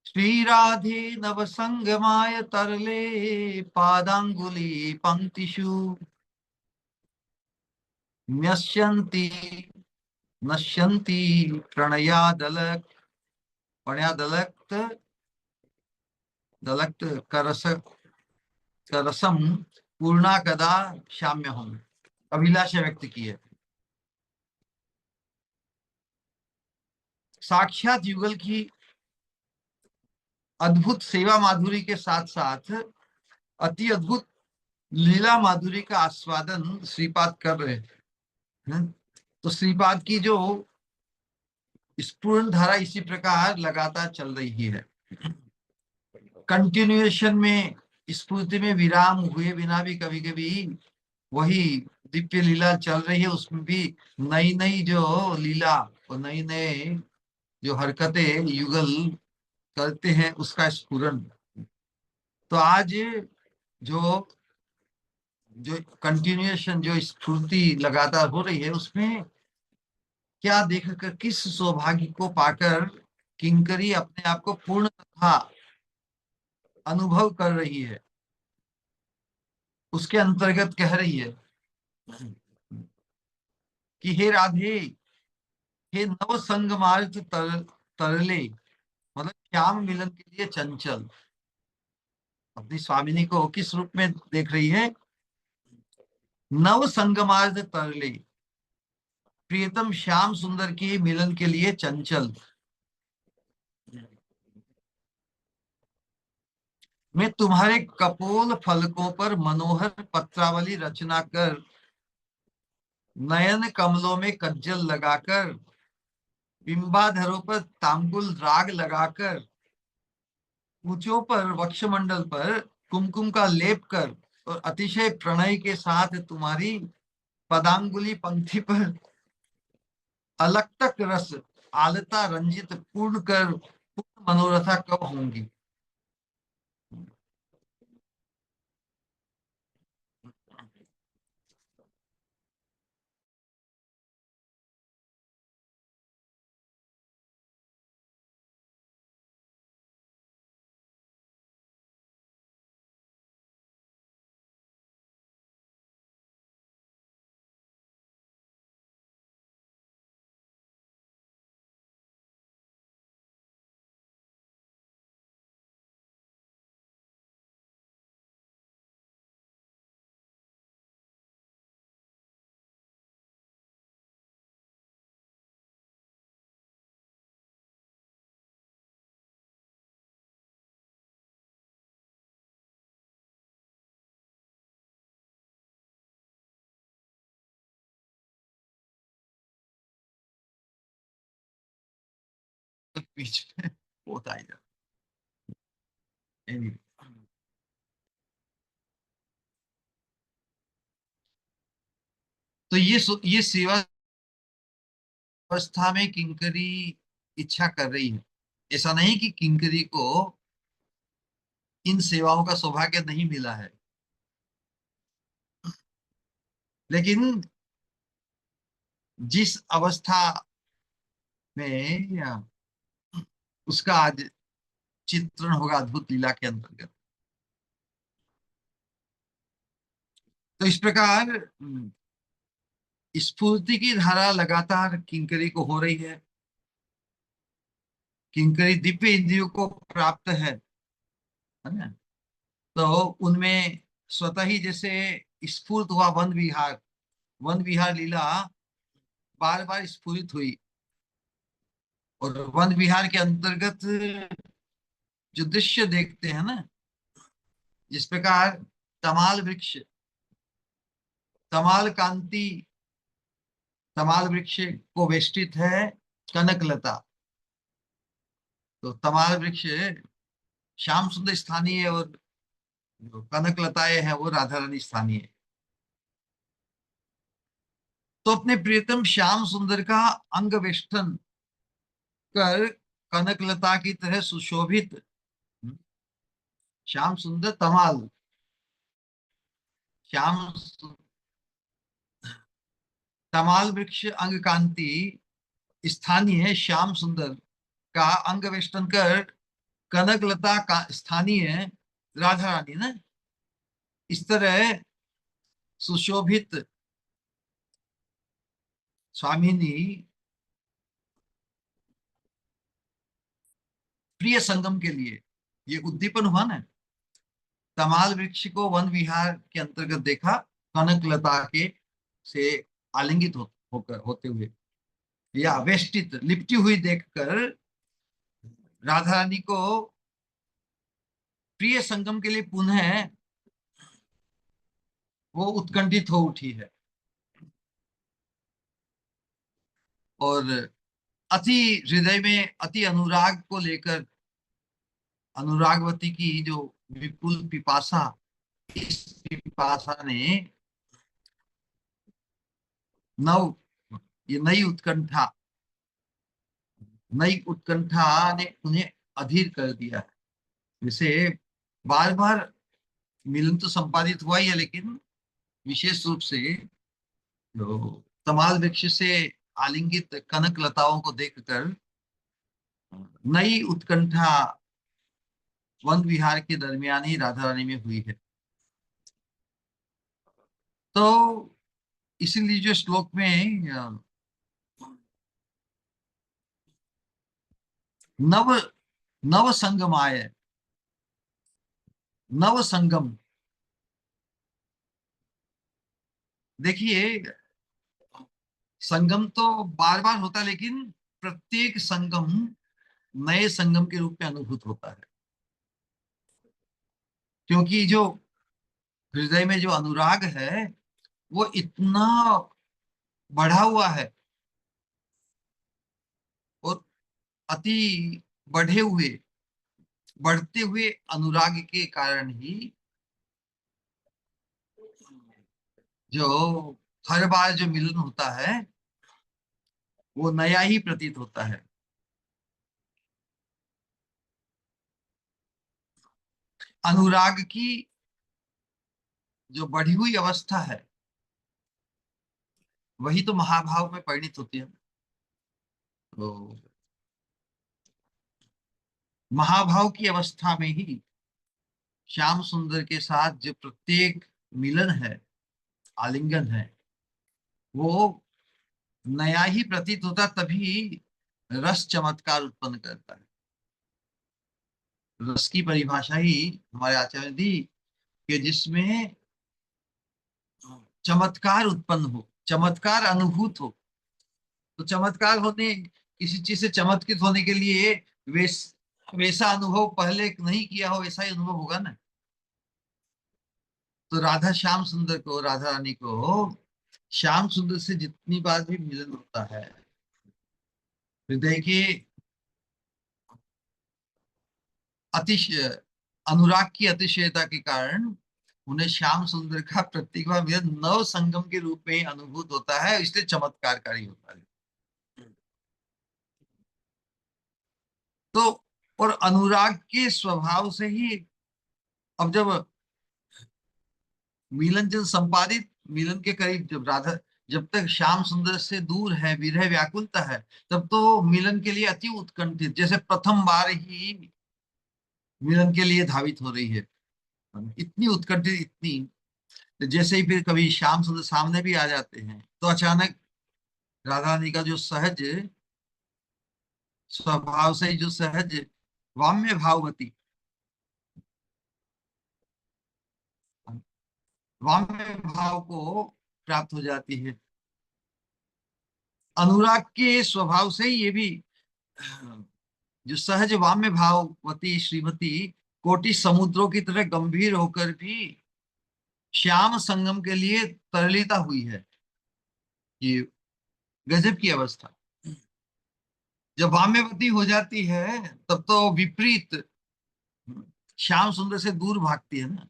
श्री राधे नव संगमाय तरले पादांगुली पंक्तिषु न्यस्यन्ति नश्यन्ति प्रणयादलक प्रणयादलक्त दलक्त करस करसम पूर्णा कदा शाम्य हूं। अभिलाषा व्यक्त की है। साक्षात युगल की अद्भुत सेवा माधुरी के साथ साथ अति अद्भुत लीला माधुरी का आस्वादन श्रीपाद कर रहे हैं। तो श्रीपाद की जो स्फुरन धारा इसी प्रकार लगातार चल रही है। कंटिन्यूएशन में स्फूर्ति में विराम हुए बिना भी कभी कभी वही दिव्य लीला चल रही है। उसमें भी नई नई जो लीला और नई नए जो हरकतें युगल करते हैं उसका स्फुरन। तो आज जो जो कंटिन्यूएशन जो स्फूर्ति लगातार हो रही है उसमें क्या देखकर किस सौभाग्य को पाकर किंकरी अपने आप को पूर्ण तथा अनुभव कर रही है उसके अंतर्गत कह रही है कि हे राधे, हे नव संग मार्ग तरले, मतलब श्याम मिलन के लिए चंचल। अपनी स्वामिनी को किस रूप में देख रही है? नव संगमार्ग तरले, प्रियतम श्याम सुंदर की मिलन के लिए चंचल। मैं तुम्हारे कपोल फलकों पर मनोहर पत्रावली रचना कर, नयन कमलों में कज्जल लगाकर, बिंबाधरों पर तांबुल राग लगाकर, ऊंचों पर वक्षमंडल पर कुमकुम का लेप कर और अतिशय प्रणय के साथ तुम्हारी पदांगुली पंक्ति पर अलक्तक रस आलता रंजित पूर्ण कर पूर्ण मनोरथा कब होंगी। बीच में होता ही जाता। Anyway, तो ये सेवा अवस्था में किंकरी इच्छा कर रही है। ऐसा नहीं कि किंकरी को इन सेवाओं का सौभाग्य नहीं मिला है, लेकिन जिस अवस्था में उसका आज चित्रण होगा अद्भुत लीला के अंतर्गत। तो इस प्रकार स्फूर्ति की धारा लगातार किंकरी को हो रही है। किंकरी दिव्य इंद्रियों को प्राप्त है ना। तो उनमें स्वतः ही जैसे स्फूर्त हुआ वन विहार लीला बार बार स्फुरित हुई। और वन विहार के अंतर्गत जो दृश्य देखते हैं ना, जिस प्रकार तमाल वृक्ष, तमाल कांति, तमाल वृक्ष को वेष्टित है कनकलता। तो तमाल वृक्ष श्याम सुंदर स्थानीय है और जो कनक लताएं हैं वो राधा रानी स्थानीय है। तो अपने प्रियतम श्याम सुंदर का अंग वेष्टन कर कनक लता की तरह सुशोभित श्याम सुंदर तमाल, श्याम सु- तमाल वृक्ष अंग कांति स्थानीय श्याम सुंदर का अंग वेष्टन कर कनक लता का स्थानीय राधा रानी ना, इस तरह सुशोभित स्वामिनी प्रिय संगम के लिए, ये उद्दीपन हुआ ना। तमाल वृक्ष को वन विहार के अंतर्गत देखा, कनक लता के से आलिंगित होकर होते हुए या वेष्टित लिपटी हुई देखकर राधा रानी को प्रिय संगम के लिए पुनः वो उत्कंठित हो उठी है। और अति हृदय में अति अनुराग को लेकर अनुरागवती की जो विपुल पिपासा, इस पिपासा ने नव ये नई उत्कंठा ने उन्हें अधीर कर दिया है। जैसे बार बार मिलन तो संपादित हुआ ही है, लेकिन विशेष रूप से जो तमाल वृक्ष से आलिंगित कनक लताओं को देखकर नई उत्कंठा वन विहार के दरमियान ही राधा रानी में हुई है। तो इसीलिए जो श्लोक में नव नव संगम आए, नव संगम, देखिए संगम तो बार बार होता है, लेकिन प्रत्येक संगम नए संगम के रूप में अनुभूत होता है, क्योंकि जो हृदय में जो अनुराग है वो इतना बढ़ा हुआ है, और अति बढ़े हुए बढ़ते हुए अनुराग के कारण ही जो हर बार जो मिलन होता है वो नया ही प्रतीत होता है। अनुराग की जो बढ़ी हुई अवस्था है वही तो महाभाव में परिणित होती है। तो महाभाव की अवस्था में ही श्याम सुंदर के साथ जो प्रत्येक मिलन है, आलिंगन है, वो नया ही प्रतीत होता, तभी रस चमत्कार उत्पन्न करता है। रस की परिभाषा ही हमारे आचार्य दी कि जिसमें चमत्कार उत्पन्न हो, चमत्कार अनुभूत हो। तो चमत्कार होने, किसी चीज से चमत्कृत होने के लिए वैसा अनुभव पहले नहीं किया हो वैसा ही अनुभव होगा ना। तो राधा श्याम सुंदर को, राधा रानी को श्याम सुंदर से जितनी बार भी मिलन होता है, हृदय के अतिशय अनुराग की अतिशयता के कारण उन्हें श्याम सुंदर का प्रत्येक बार मिलन नव संगम के रूप में ही अनुभूत होता है, इसलिए चमत्कारकारी होता है। तो और अनुराग के स्वभाव से ही अब जब मिलन जब संपादित, मिलन के करीब जब राधा, जब तक श्याम सुंदर से दूर है, विरह व्याकुलता है, तब तो मिलन के लिए अति उत्कंठित, जैसे प्रथम बार ही मिलन के लिए धावित हो रही है, इतनी उत्कंठित, इतनी जैसे ही फिर कभी श्याम सुंदर सामने भी आ जाते हैं तो अचानक राधा रानी का जो सहज स्वभाव से ही जो सहज वाम्य भाववती, वाम्य भाव को प्राप्त हो जाती है। अनुराग के स्वभाव से ही ये भी जो सहज वाम्य भाववती श्रीमती कोटि समुद्रों की तरह गंभीर होकर भी श्याम संगम के लिए तरलिता हुई है। ये गजब की अवस्था। जब वाम्यवती हो जाती है तब तो विपरीत श्याम सुंदर से दूर भागती है ना।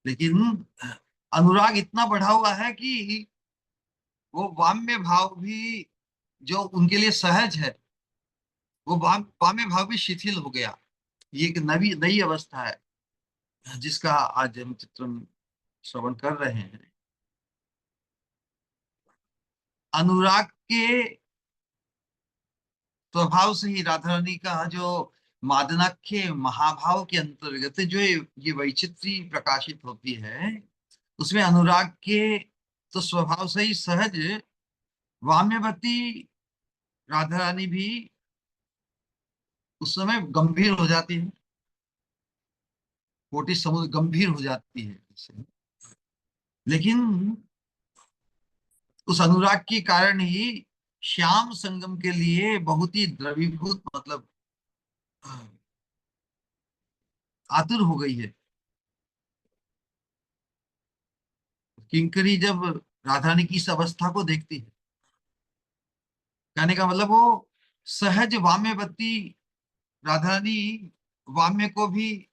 लेकिन अनुराग इतना बढ़ा हुआ है कि वो वाम्य भाव भी जो उनके लिए सहज है, वो वाम्य भाव भी शिथिल हो गया। ये एक नवी नई अवस्था है जिसका आज हम चित्रण श्रवण कर रहे हैं। अनुराग के स्वभाव से ही राधा रानी का जो मादनाख्य महाभाव के अंतर्गत जो ये वैचित्री प्रकाशित होती है, उसमें अनुराग के तो स्वभाव से ही सहज वाम्यवती राधा रानी भी उस समय गंभीर हो जाती है, कोटि समुद्र गंभीर हो जाती है इससे। लेकिन उस अनुराग के कारण ही श्याम संगम के लिए बहुत ही द्रवीभूत, मतलब आतुर हो गई है। किंकरी जब राधा रानी की इस अवस्था को देखती है, कहने का मतलब वो सहज वाम्यवती राधा रानी, वाम्य को भी,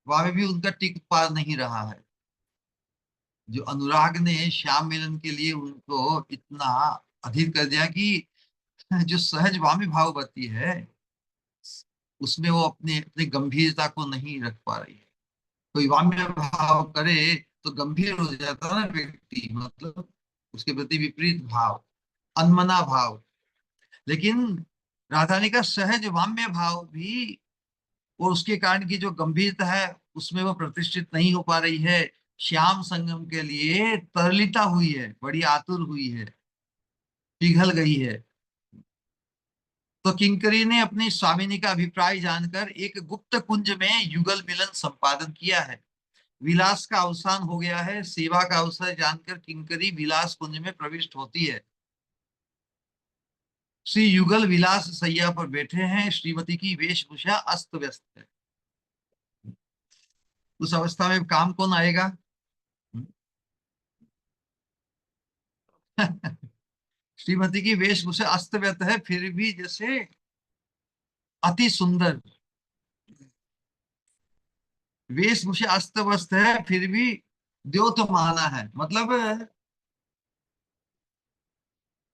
वाम्य भी उनका टिक पा नहीं रहा है। जो अनुराग ने श्याम मिलन के लिए उनको इतना अधीर कर दिया कि जो सहज वामी भाववती है उसमें वो अपने अपने गंभीरता को नहीं रख पा रही है। कोई वाम्य भाव करे तो गंभीर हो जाता है ना व्यक्ति, मतलब उसके प्रति विपरीत भाव, अनमना भाव। लेकिन राधानी का सहज वाम्य भाव भी, और उसके कारण की जो गंभीरता है उसमें वो प्रतिष्ठित नहीं हो पा रही है। श्याम संगम के लिए तरलिता हुई है, बड़ी आतुर हुई है, पिघल गई है। तो किंकरी ने अपनी स्वामिनी का अभिप्राय जानकर एक गुप्त कुंज में युगल मिलन संपादन किया है। विलास का अवसान हो गया है, सेवा का अवसर जानकर किंकरी विलास कुंज में प्रविष्ट होती है। श्री युगल विलास सैया पर बैठे हैं, श्रीमती की वेशभूषा अस्त व्यस्त है। उस अवस्था में काम कौन आएगा? श्रीमती की वेशभूषा अस्त व्यस्त है, फिर भी जैसे अति सुंदर। वेशभूषा अस्त व्यस्त है फिर भी द्योतमाना है, मतलब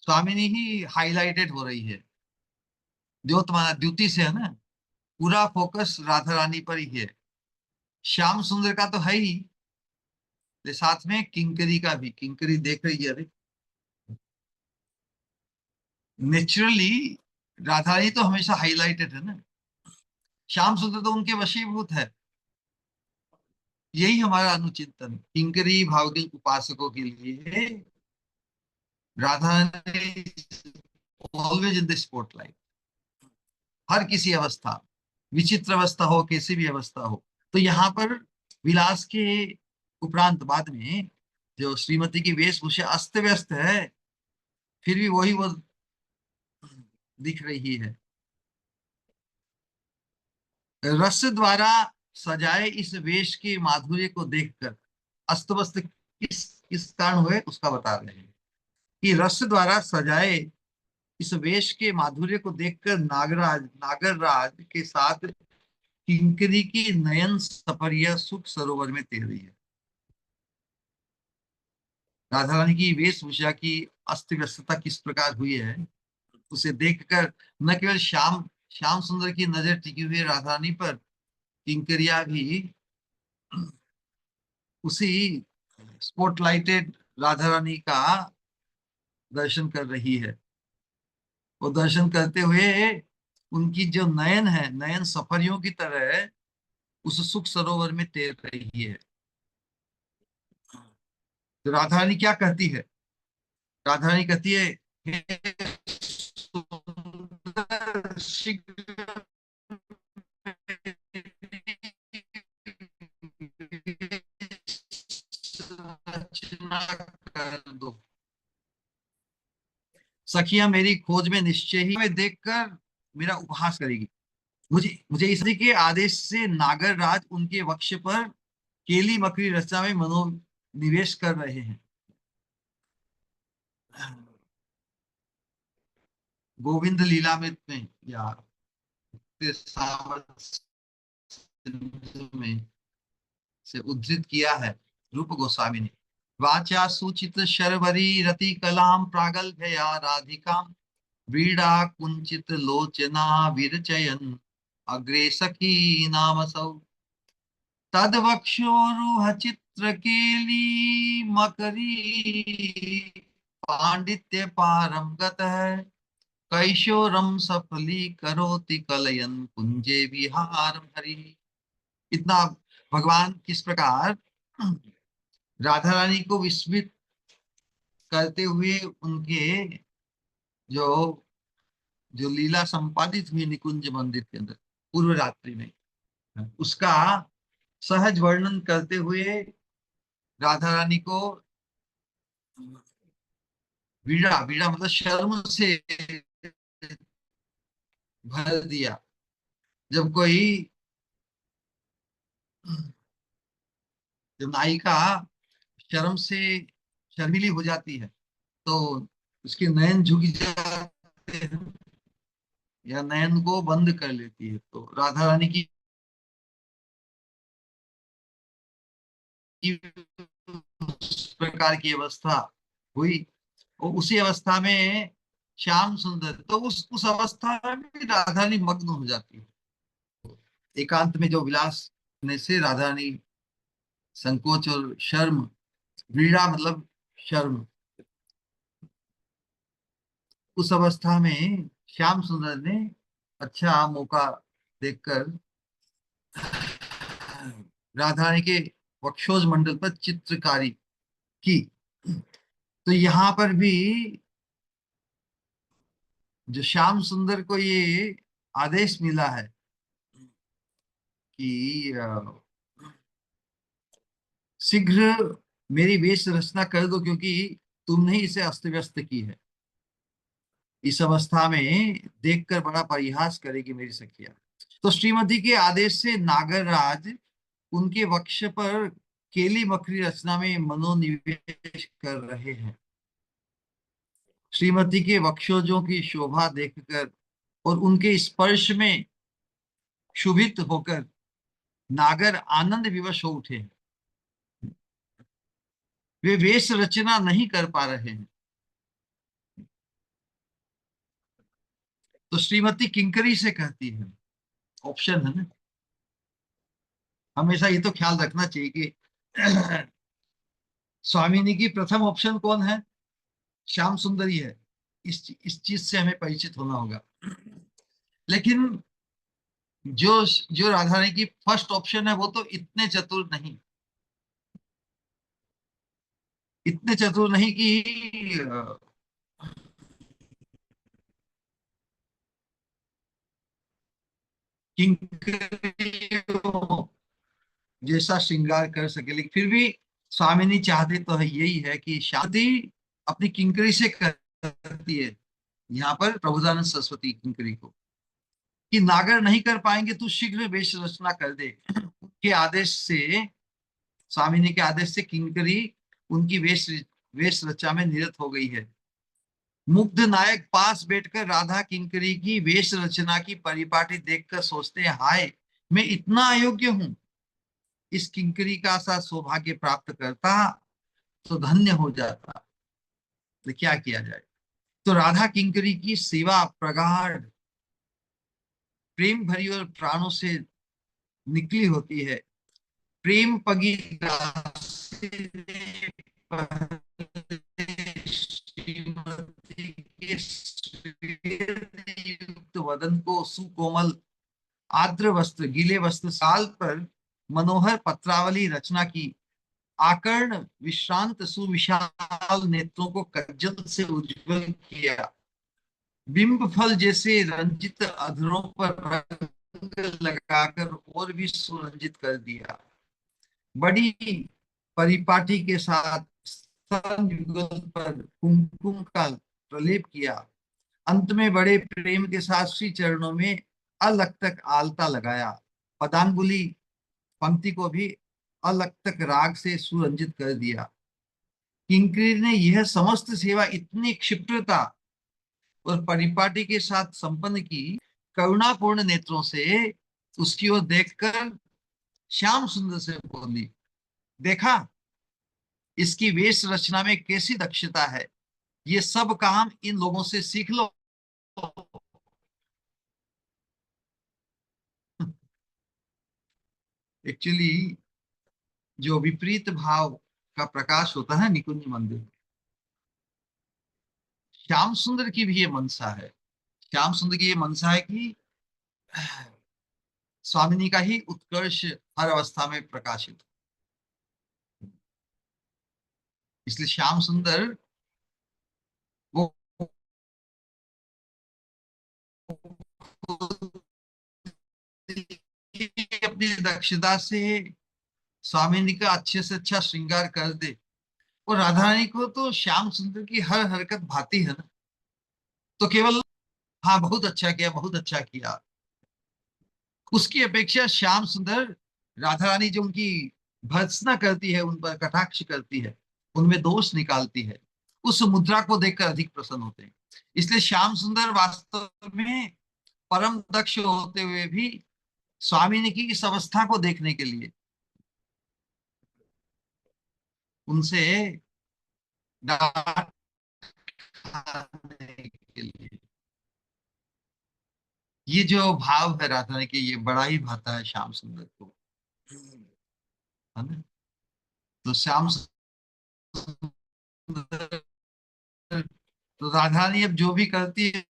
स्वामिनी ही हाईलाइटेड हो रही है। द्योतमाना द्युति से है ना, पूरा फोकस राधा रानी पर ही है। श्याम सुंदर का तो है ही, ले साथ में किंकरी का भी। किंकरी देख रही है, अरे नेचुरली राधा रानी तो हमेशा हाईलाइटेड है ना, श्याम सुंदर तो उनके वशीभूत है। यही हमारा अनुचिंतन, किंकरी भावगिल उपासकों के लिए Radha always in the spotlight. हर किसी अवस्था, विचित्र अवस्था हो, कैसी भी अवस्था हो। तो यहाँ पर विलास के उपरांत बाद में जो श्रीमती की वेशभूषा अस्त व्यस्त है, फिर भी वही वो दिख रही है। रस द्वारा सजाए इस वेश के माधुर्य को देखकर, अस्त व्यस्त किस कारण हुए उसका बता रहे हैं कि रस द्वारा सजाए इस वेश के माधुर्य को देखकर नागरराज के साथ किंकरी की नयन सपरिया सुख सरोवर में तैर रही है। राधा रानी की वेशभूषा की अस्त व्यस्तता किस प्रकार हुई है, उसे देखकर न केवल श्याम श्याम सुंदर की नजर टिकी हुई है राधा रानी पर, किंकरिया भी उसी स्पॉटलाइटेड राधा रानी का दर्शन कर रही है। वो दर्शन करते हुए उनकी जो नयन है, नयन सफरियों की तरह उस सुख सरोवर में तैर रही है। तो राधा रानी क्या कहती है? राधा रानी कहती है, "हे सुंदर शीघ्र रचना कर दो। सखियां मेरी खोज में निश्चय ही मैं देखकर मेरा उपहास करेगी। मुझे मुझे इसी के आदेश से नागर राज उनके वक्ष पर केली मकड़ी रचना में मनोनिवेश कर रहे हैं। गोविंद लीलामृत या सामर्थ्य में से उद्धृत किया है रूप गोस्वामी ने। वाचा सूचित शर्वरी रति कलाम प्रागल्भया राधिका वीणा कुंचित लोचना विरचयन अग्रे सखी नाम सौ तद वक्षोरुह चित्र केली मकरी पांडित्य पारम गतः कैशोरम सफली करोति कलयन कुंजे विहारम हरि। इतना भगवान किस प्रकार राधा रानी को विस्मित करते हुए उनके जो जो लीला संपादित हुई निकुंज मंदिर के अंदर पूर्व रात्रि में, उसका सहज वर्णन करते हुए राधा रानी को वीड़ा, वीड़ा मतलब शर्म से भर दिया। जब कोई, जब नायिका शर्म से शर्मिली हो जाती है तो उसके नयन झुक जाते हैं या नयन को बंद कर लेती है, तो राधा रानी की उस प्रकार की अवस्था हुई। और उसी अवस्था में श्याम सुंदर, तो उस अवस्था में भी राधा रानी मग्न हो जाती है। एकांत में जो विलास ने से राधा रानी संकोच और शर्म, व्रीड़ा मतलब शर्म, उस अवस्था में श्याम सुंदर ने अच्छा मौका देखकर राधा रानी के वक्षोज मंडल पर चित्रकारी की। तो यहाँ पर भी जो श्याम सुंदर को ये आदेश मिला है कि शीघ्र मेरी वेश रचना कर दो, क्योंकि तुमने ही इसे अस्त व्यस्त की है। इस अवस्था में देखकर बड़ा परिहास करेगी मेरी सखिया। तो श्रीमती के आदेश से नागरराज उनके वक्ष पर केली मकरी रचना में मनोनिवेश कर रहे हैं। श्रीमती के वक्षोजों की शोभा देखकर और उनके स्पर्श में क्षुभित होकर नागर आनंद विवश हो उठे हैं। वे वेश रचना नहीं कर पा रहे हैं। तो श्रीमती किंकरी से कहती है, ऑप्शन है ना, हमेशा ये तो ख्याल रखना चाहिए कि स्वामिनी की प्रथम ऑप्शन कौन है? श्याम सुंदरी है। इस चीज से हमें परिचित होना होगा। लेकिन जो जो राधा रानी की फर्स्ट ऑप्शन है वो तो इतने चतुर नहीं, इतने चतुर नहीं कि किंकरियों जैसा श्रृंगार कर सके। लेकिन फिर भी स्वामिनी चाहते तो है, यही है कि शादी अपनी किंकरी से करती है, यहाँ पर प्रभुदानंद सरस्वती किंकरी को, कि नागर नहीं कर पाएंगे तो शीघ्र वेश रचना कर दे। के आदेश से, स्वामिनी के आदेश से किंकरी उनकी वेश वेश रचा में निरत हो गई है। मुग्ध नायक पास बैठकर राधा किंकरी की वेश रचना की परिपाटी देखकर सोचते हैं, हाय मैं इतना अयोग्य हूं। इस किंकरी का सा सौभाग्य प्राप्त करता तो धन्य हो जाता। तो क्या किया जाए। तो राधा किंकरी की सेवा प्रगाढ़ प्रेम भरी और प्राणों से निकली होती है। प्रेम पगी दासी ने पहले श्रीमती के युक्त वदन को सुकोमल आर्द्र वस्त्र, गीले वस्त्र साल पर मनोहर पत्रावली रचना की। आकर्ण विश्रांत सुविशाल नेत्रों को कज्जल से उज्जवल किया। बिंब फल जैसे रंजित अधरों पर रंग लगाकर और भी सुरंजित कर दिया। बड़ी परिपाटी के साथ स्तन युगल पर कुमकुम का प्रलेप किया। अंत में बड़े प्रेम के साथ श्री चरणों में अलक्तक आलता लगाया। पदांगुली पंक्ति को भी अलक्तक राग से सुरंजित कर दिया। किंकरी ने यह समस्त सेवा इतनी क्षिप्रता और परिपाटी के साथ संपन्न की, करुणापूर्ण नेत्रों से उसकी ओर देखकर श्याम सुंदर से बोली, देखा इसकी वेश रचना में कैसी दक्षता है, ये सब काम इन लोगों से सीख लो। एक्चुअली जो विपरीत भाव का प्रकाश होता है निकुंज मंदिर, श्याम सुंदर की भी ये मनसा है। श्याम सुंदर की ये मनसा है कि स्वामिनी का ही उत्कर्ष हर अवस्था में प्रकाशित। इसलिए श्याम सुंदर वो अपनी दक्षता से स्वामिनी का अच्छे से अच्छा श्रृंगार कर दे। और राधा रानी को तो श्याम सुंदर की हर हरकत भाती है ना, तो केवल हाँ बहुत अच्छा किया, बहुत अच्छा किया, उसकी अपेक्षा श्याम सुंदर राधा रानी जो उनकी भर्त्सना करती है, उन पर कटाक्ष करती है, उनमें दोष निकालती है, उस मुद्रा को देखकर अधिक प्रसन्न होते हैं। इसलिए श्याम सुंदर वास्तव में परम दक्ष होते हुए भी स्वामिनी की इस अवस्था को देखने के लिए, उनसे डांट खाने के लिए, ये जो भाव है राधा रानी के, ये बड़ा ही भाता है श्याम सुंदर को, है ना। तो श्याम सुंदर, तो राधा रानी अब जो भी करती है,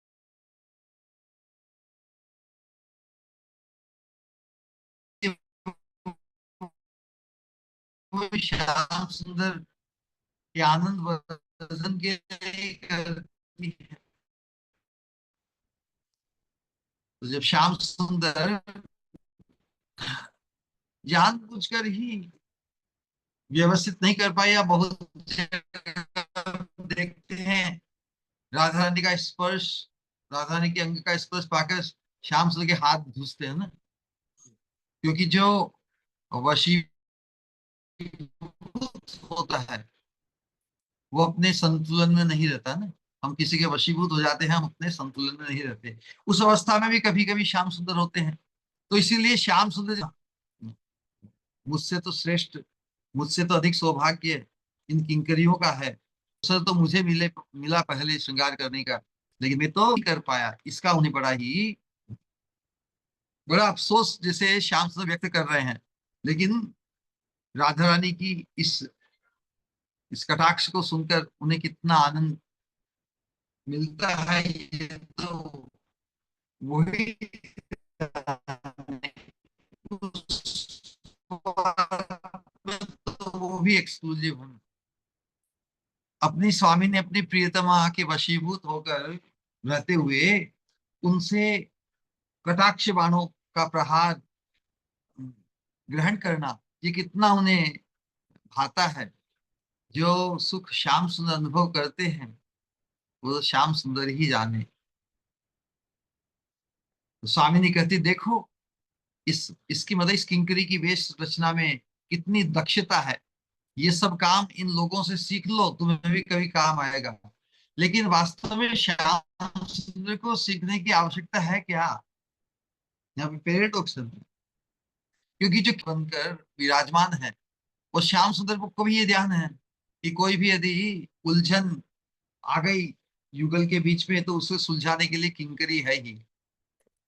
वो श्याम सुंदर के आनंद वर्धन के लिए करती है। तो जब श्याम सुंदर जानबूझकर ही व्यवस्थित नहीं कर पाए, या बहुत जगह देखते हैं राधा रानी का स्पर्श, राधा रानी के अंग का स्पर्श पाकर श्याम सुंदर के हाथ घुसते हैं ना, क्योंकि जो वशीभूत होता है वो अपने संतुलन में नहीं रहता ना। हम किसी के वशीभूत हो जाते हैं, हम अपने संतुलन में नहीं रहते। उस अवस्था में भी कभी कभी श्याम सुंदर होते हैं। तो इसीलिए श्याम सुंदर मुझसे तो श्रेष्ठ, मुझसे तो अधिक सौभाग्य इन किंकरियों का है। अवसर तो मुझे मिला पहले श्रृंगार करने का, लेकिन मैं तो नहीं कर पाया। इसका उन्हें बड़ा अफसोस जैसे श्याम सुंदर व्यक्त कर रहे हैं। लेकिन राधा रानी की इस कटाक्ष को सुनकर उन्हें कितना आनंद मिलता है, ये तो वही तो वो भी एक्सक्लूसिव है। अपनी स्वामी ने अपनी प्रियतमा के वशीभूत होकर रहते हुए उनसे कटाक्ष बाणों का प्रहार ग्रहण करना, ये कितना उन्हें भाता है। जो सुख श्याम सुंदर अनुभव करते हैं वो तो श्याम सुंदर ही जाने। तो स्वामी ने कहती देखो, इसकी मतलब इस किंकरी की वेश रचना में कितनी दक्षता है। ये सब काम इन लोगों से सीख लो, तुम्हें भी कभी काम आएगा। लेकिन वास्तव में श्याम सुंदर को सीखने की आवश्यकता है क्या? यहाँ पे पैराडॉक्स है, क्योंकि जो बनकर विराजमान है वो श्याम सुंदर को भी ये ध्यान है कि कोई भी यदि उलझन आ गई युगल के बीच में, तो उसे सुलझाने के लिए किंकरी है ही।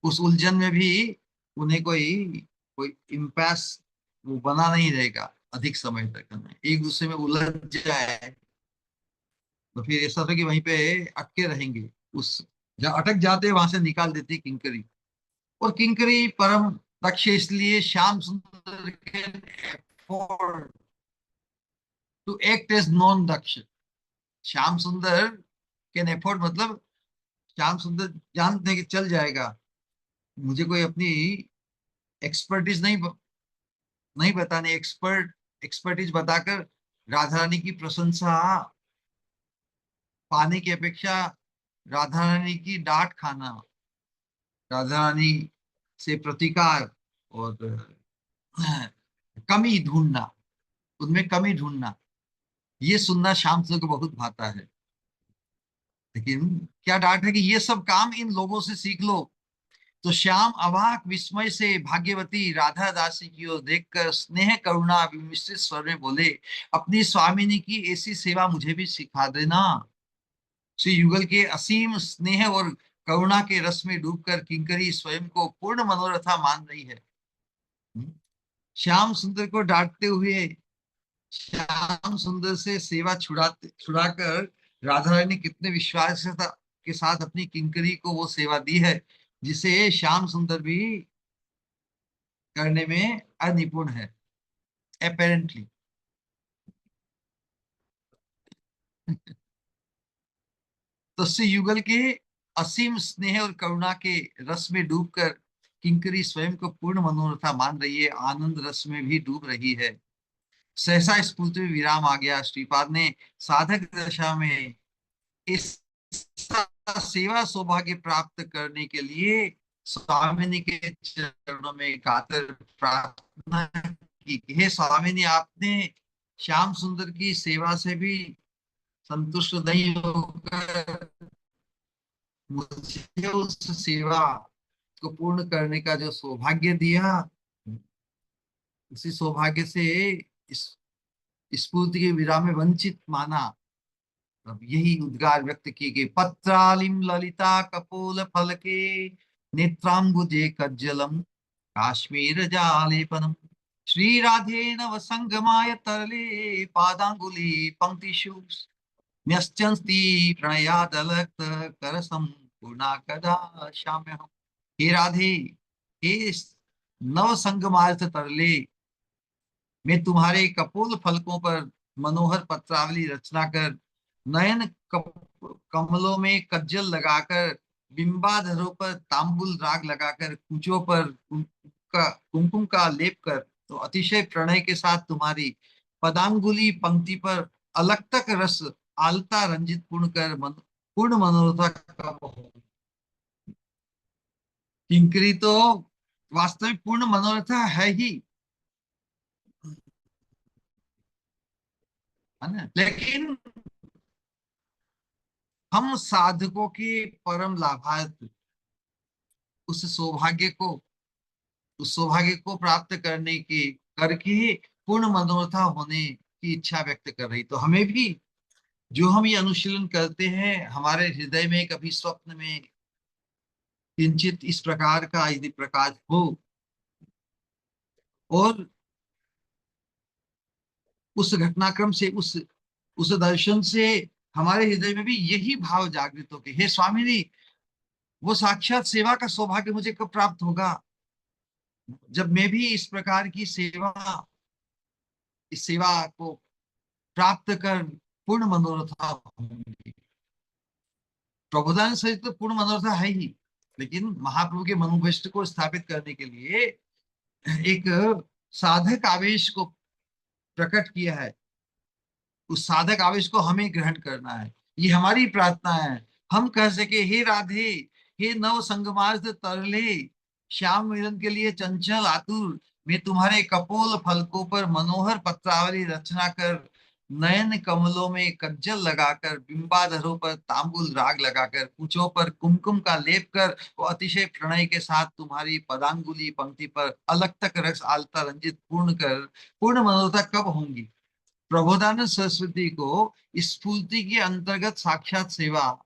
उस उलझन में भी उन्हें कोई कोई इम्पैस वो बना नहीं रहेगा अधिक समय तक। हमें एक दूसरे में उलझ जाए तो फिर ऐसा था कि वहीं पे अटके रहेंगे। उस जहाँ अटक जाते हैं वहां से निकाल देती किंकरी। और किंकरी परम दक्ष, इसलिए Shyam Sundar can afford to act as non दक्ष। श्याम सुंदर कैन अफोर्ड मतलब श्याम सुंदर जानते हैं कि चल जाएगा, मुझे कोई अपनी एक्सपर्टीज नहीं बतानी। एक्सपर्टीज बताकर राधा रानी की प्रशंसा पाने की अपेक्षा राधा रानी की डांट खाना, राधा रानी से प्रतिकार और कमी ढूंढना, उनमें कमी ढूंढना, ये सुनना श्याम सुंदर को बहुत भाता है। लेकिन क्या डांट है कि ये सब काम इन लोगों से सीख लो। तो श्याम अवाक विस्मय से भाग्यवती राधा दासी की ओर देखकर स्नेह करुणा विमिश्रित स्वर में बोले, अपनी स्वामिनी की ऐसी सेवा मुझे भी सिखा देना। श्री युगल के असीम स्नेह और करुणा के रस में डूबकर किंकरी स्वयं को पूर्ण मनोरथा मान रही है। श्याम सुंदर को डांटते हुए श्याम सुंदर से सेवा छुड़ाकर राधा रानी ने कितने विश्वास के साथ अपनी किंकरी को वो सेवा दी है, जिसे श्याम सुंदर भी करने में अनिपुण है अपेरेंटली। तो उससे युगल के असीम स्नेह और करुणा के रस में डूबकर किंकरी स्वयं को पूर्ण मनोरथा मान रही है, आनंद रस में भी डूब रही है। सहसा स्फूर्ति में विराम आ गया। श्रीपाद ने साधक दशा में इस सेवा सौभाग्य प्राप्त करने के लिए स्वामिनी के चरणों में कातर प्रार्थना की कि हे स्वामिनी, आपने श्याम सुंदर की सेवा से भी संतुष्ट नहीं होकर मुझे उस सेवा को पूर्ण करने का जो सौभाग्य दिया, उसी सौभाग्य से इस स्फूर्ति के विराम में वंचित माना। अब यही उद्गार व्यक्त किए गए, पत्रालिम ललिता कपोल फल के नेत्रांबुजे कज्जलम काश्मीर जालेपनम श्री राधे नव संगमाय तरले पादांगुली पंक्तिषु न्यस्यन्ति प्रणयादलक्त करसम पूर्णा कदा श्याम्यहम्। हे राधे, हे नव संगमार्थ तरले, मैं तुम्हारे कपोल फलकों पर मनोहर पत्रावली रचना कर, नयन कमलों में कज्जल लगाकर, बिंबाधरों पर तांबुल राग लगाकर, कुचों पर कुमकुम का लेप कर, तो अतिशय प्रणय के साथ तुम्हारी पदांगुली पंक्ति पर अलक्तक रस आलता रंजित पूर्ण कर पूर्ण मनोरथा कब हो। किंकरी तो वास्तविक पूर्ण मनोरथा है ही, है ना, लेकिन हम साधकों के परम लाभार्थ उस सौभाग्य को उस सौभाग्य को प्राप्त करने की करके ही पूर्ण मनोरथा होने की इच्छा व्यक्त कर रही। तो हमें भी जो हम ये अनुशीलन करते हैं, हमारे हृदय में कभी स्वप्न में किंचित इस प्रकार का यदि प्रकाश हो, और उस घटनाक्रम से उस दर्शन से हमारे हृदय में भी यही भाव जागृत हो कि हे स्वामिनी, वो साक्षात सेवा का सौभाग्य मुझे कब प्राप्त होगा, जब मैं भी इस सेवा को प्राप्त कर पूर्ण मनोरथा होंगी। प्रबोधान सहित तो पूर्ण मनोरथा है ही, लेकिन महाप्रभु के मनोभीष्ट को स्थापित करने के लिए एक साधक आवेश को प्रकट किया है। उस साधक आवेश को हमें ग्रहण करना है, ये हमारी प्रार्थना है। हम कह सके, हे राधे, हे नव संगमार्थ तरले, श्याम मिलन के लिए चंचल आतुर, मैं तुम्हारे कपोल फलकों पर मनोहर पत्रावली रचना कर, नयन कमलों में कज्जल लगाकर, बिंबाधरों पर तांबुल राग लगाकर, कुचों पर कुमकुम का लेप कर, वो अतिशय प्रणय के साथ तुम्हारी पदांगुली पंक्ति पर अलग तक रस आलता रंजित पूर्ण मनोरथा कब होंगी। प्रबोधानंद सरस्वती को स्फूर्ति के अंतर्गत साक्षात सेवा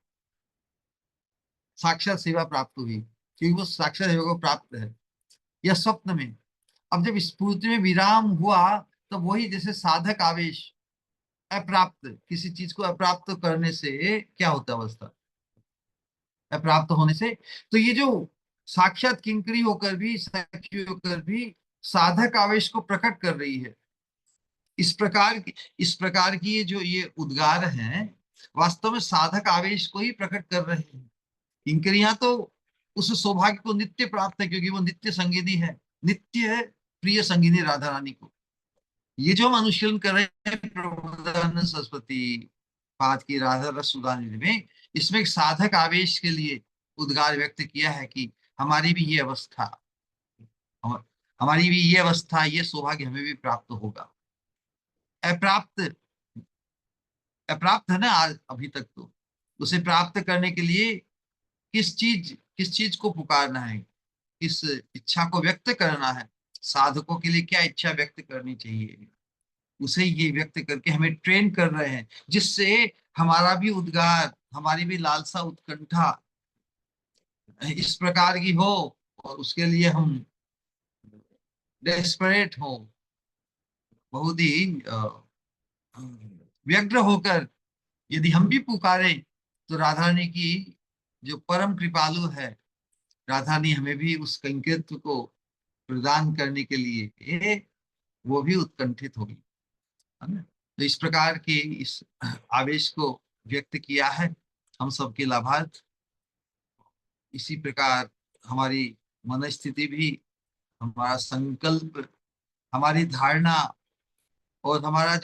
प्राप्त हुई, क्योंकि वो साक्षात सेवा को प्राप्त है या स्वप्न में। अब जब स्फूर्ति में विराम हुआ, तो वही जैसे साधक आवेश, अप्राप्त किसी चीज को अप्राप्त करने से क्या होता है अवस्था, अप्राप्त होने से। तो ये जो साक्षात किंकरी होकर भी, सखी होकर भी साधक आवेश को प्रकट कर रही है, इस प्रकार की ये उद्गार हैं, वास्तव में साधक आवेश को ही प्रकट कर रहे हैं। किंकरियां तो उस सौभाग्य को नित्य प्राप्त है, क्योंकि वो नित्य संगिनी है, नित्य है प्रिय संगिनी राधा रानी को। ये जो हम अनुशीलन कर रहे हैं प्रबोधानंद सरस्वती पाद की राधा रस सुधानिधि में, इसमें एक साधक आवेश के लिए उद्गार व्यक्त किया है कि हमारी भी ये अवस्था हम, हमारी भी ये अवस्था, ये सौभाग्य हमें भी प्राप्त होगा। अप्राप्त अप्राप्त है ना आज अभी तक, तो उसे प्राप्त करने के लिए किस चीज को पुकारना है, किस इच्छा को व्यक्त करना है, साधकों के लिए क्या इच्छा व्यक्त करनी चाहिए, उसे ये व्यक्त करके हमें ट्रेन कर रहे हैं, जिससे हमारा भी उद्गार, हमारी भी लालसा उत्कंठा इस प्रकार की हो, और उसके लिए हम डेस्परेट हो, बहुत ही व्यग्र होकर यदि हम भी पुकारे तो राधा रानी की जो परम कृपालु है, राधा रानी हमें भी उस कंकृत्व को प्रदान करने के लिए वो भी उत्कंठित होगी, है ना। तो इस प्रकार के इस आवेश को व्यक्त किया है हम सबके लाभार्थ। इसी प्रकार हमारी मन स्थिति भी, हमारा संकल्प, हमारी धारणा और हमारी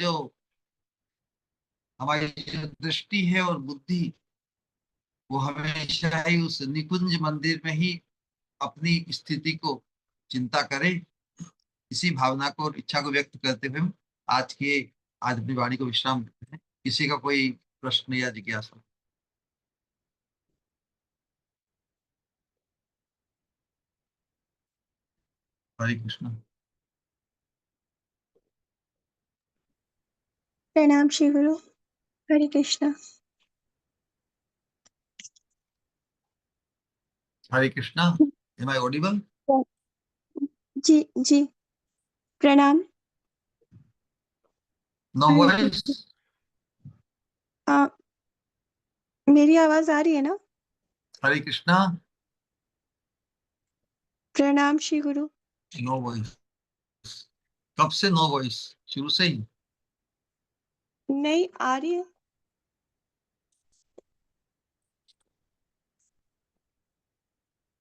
जो दृष्टि है और बुद्धि, वो हमेशा ही उस निकुंज मंदिर में ही अपनी स्थिति को चिंता करे। इसी भावना को और इच्छा को व्यक्त करते हुए हम आज अपनी वाणी को विश्राम देते हैं। किसी का कोई प्रश्न या जिज्ञासा? हरे कृष्ण। प्रणाम श्री गुरु। हरे कृष्णा। हरे कृष्णा। Am I audible? जी जी। प्रणाम। नो हरे वॉइस? कृष्णा। आ, मेरी आवाज आ रही है ना? हरे कृष्णा। प्रणाम श्री गुरु। No voice? कब से नो वॉइस? शुरू से ही? नहीं आ रही है।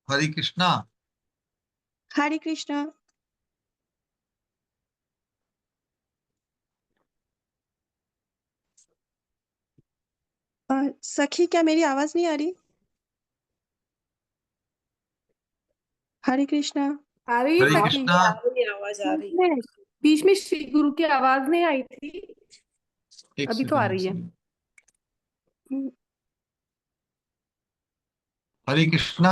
हरे कृष्णा। हरे कृष्णा। सखी क्या मेरी आवाज नहीं आ रही? हरे कृष्णा। आ रही है हरे सखी। कृष्णा। आ रही है, आवाज आ रही है। मैं बीच में श्री गुरु की आवाज नहीं आई थी। एक अभी तो आ सेकंड, एक रही है। सेकंड। हरे कृष्णा।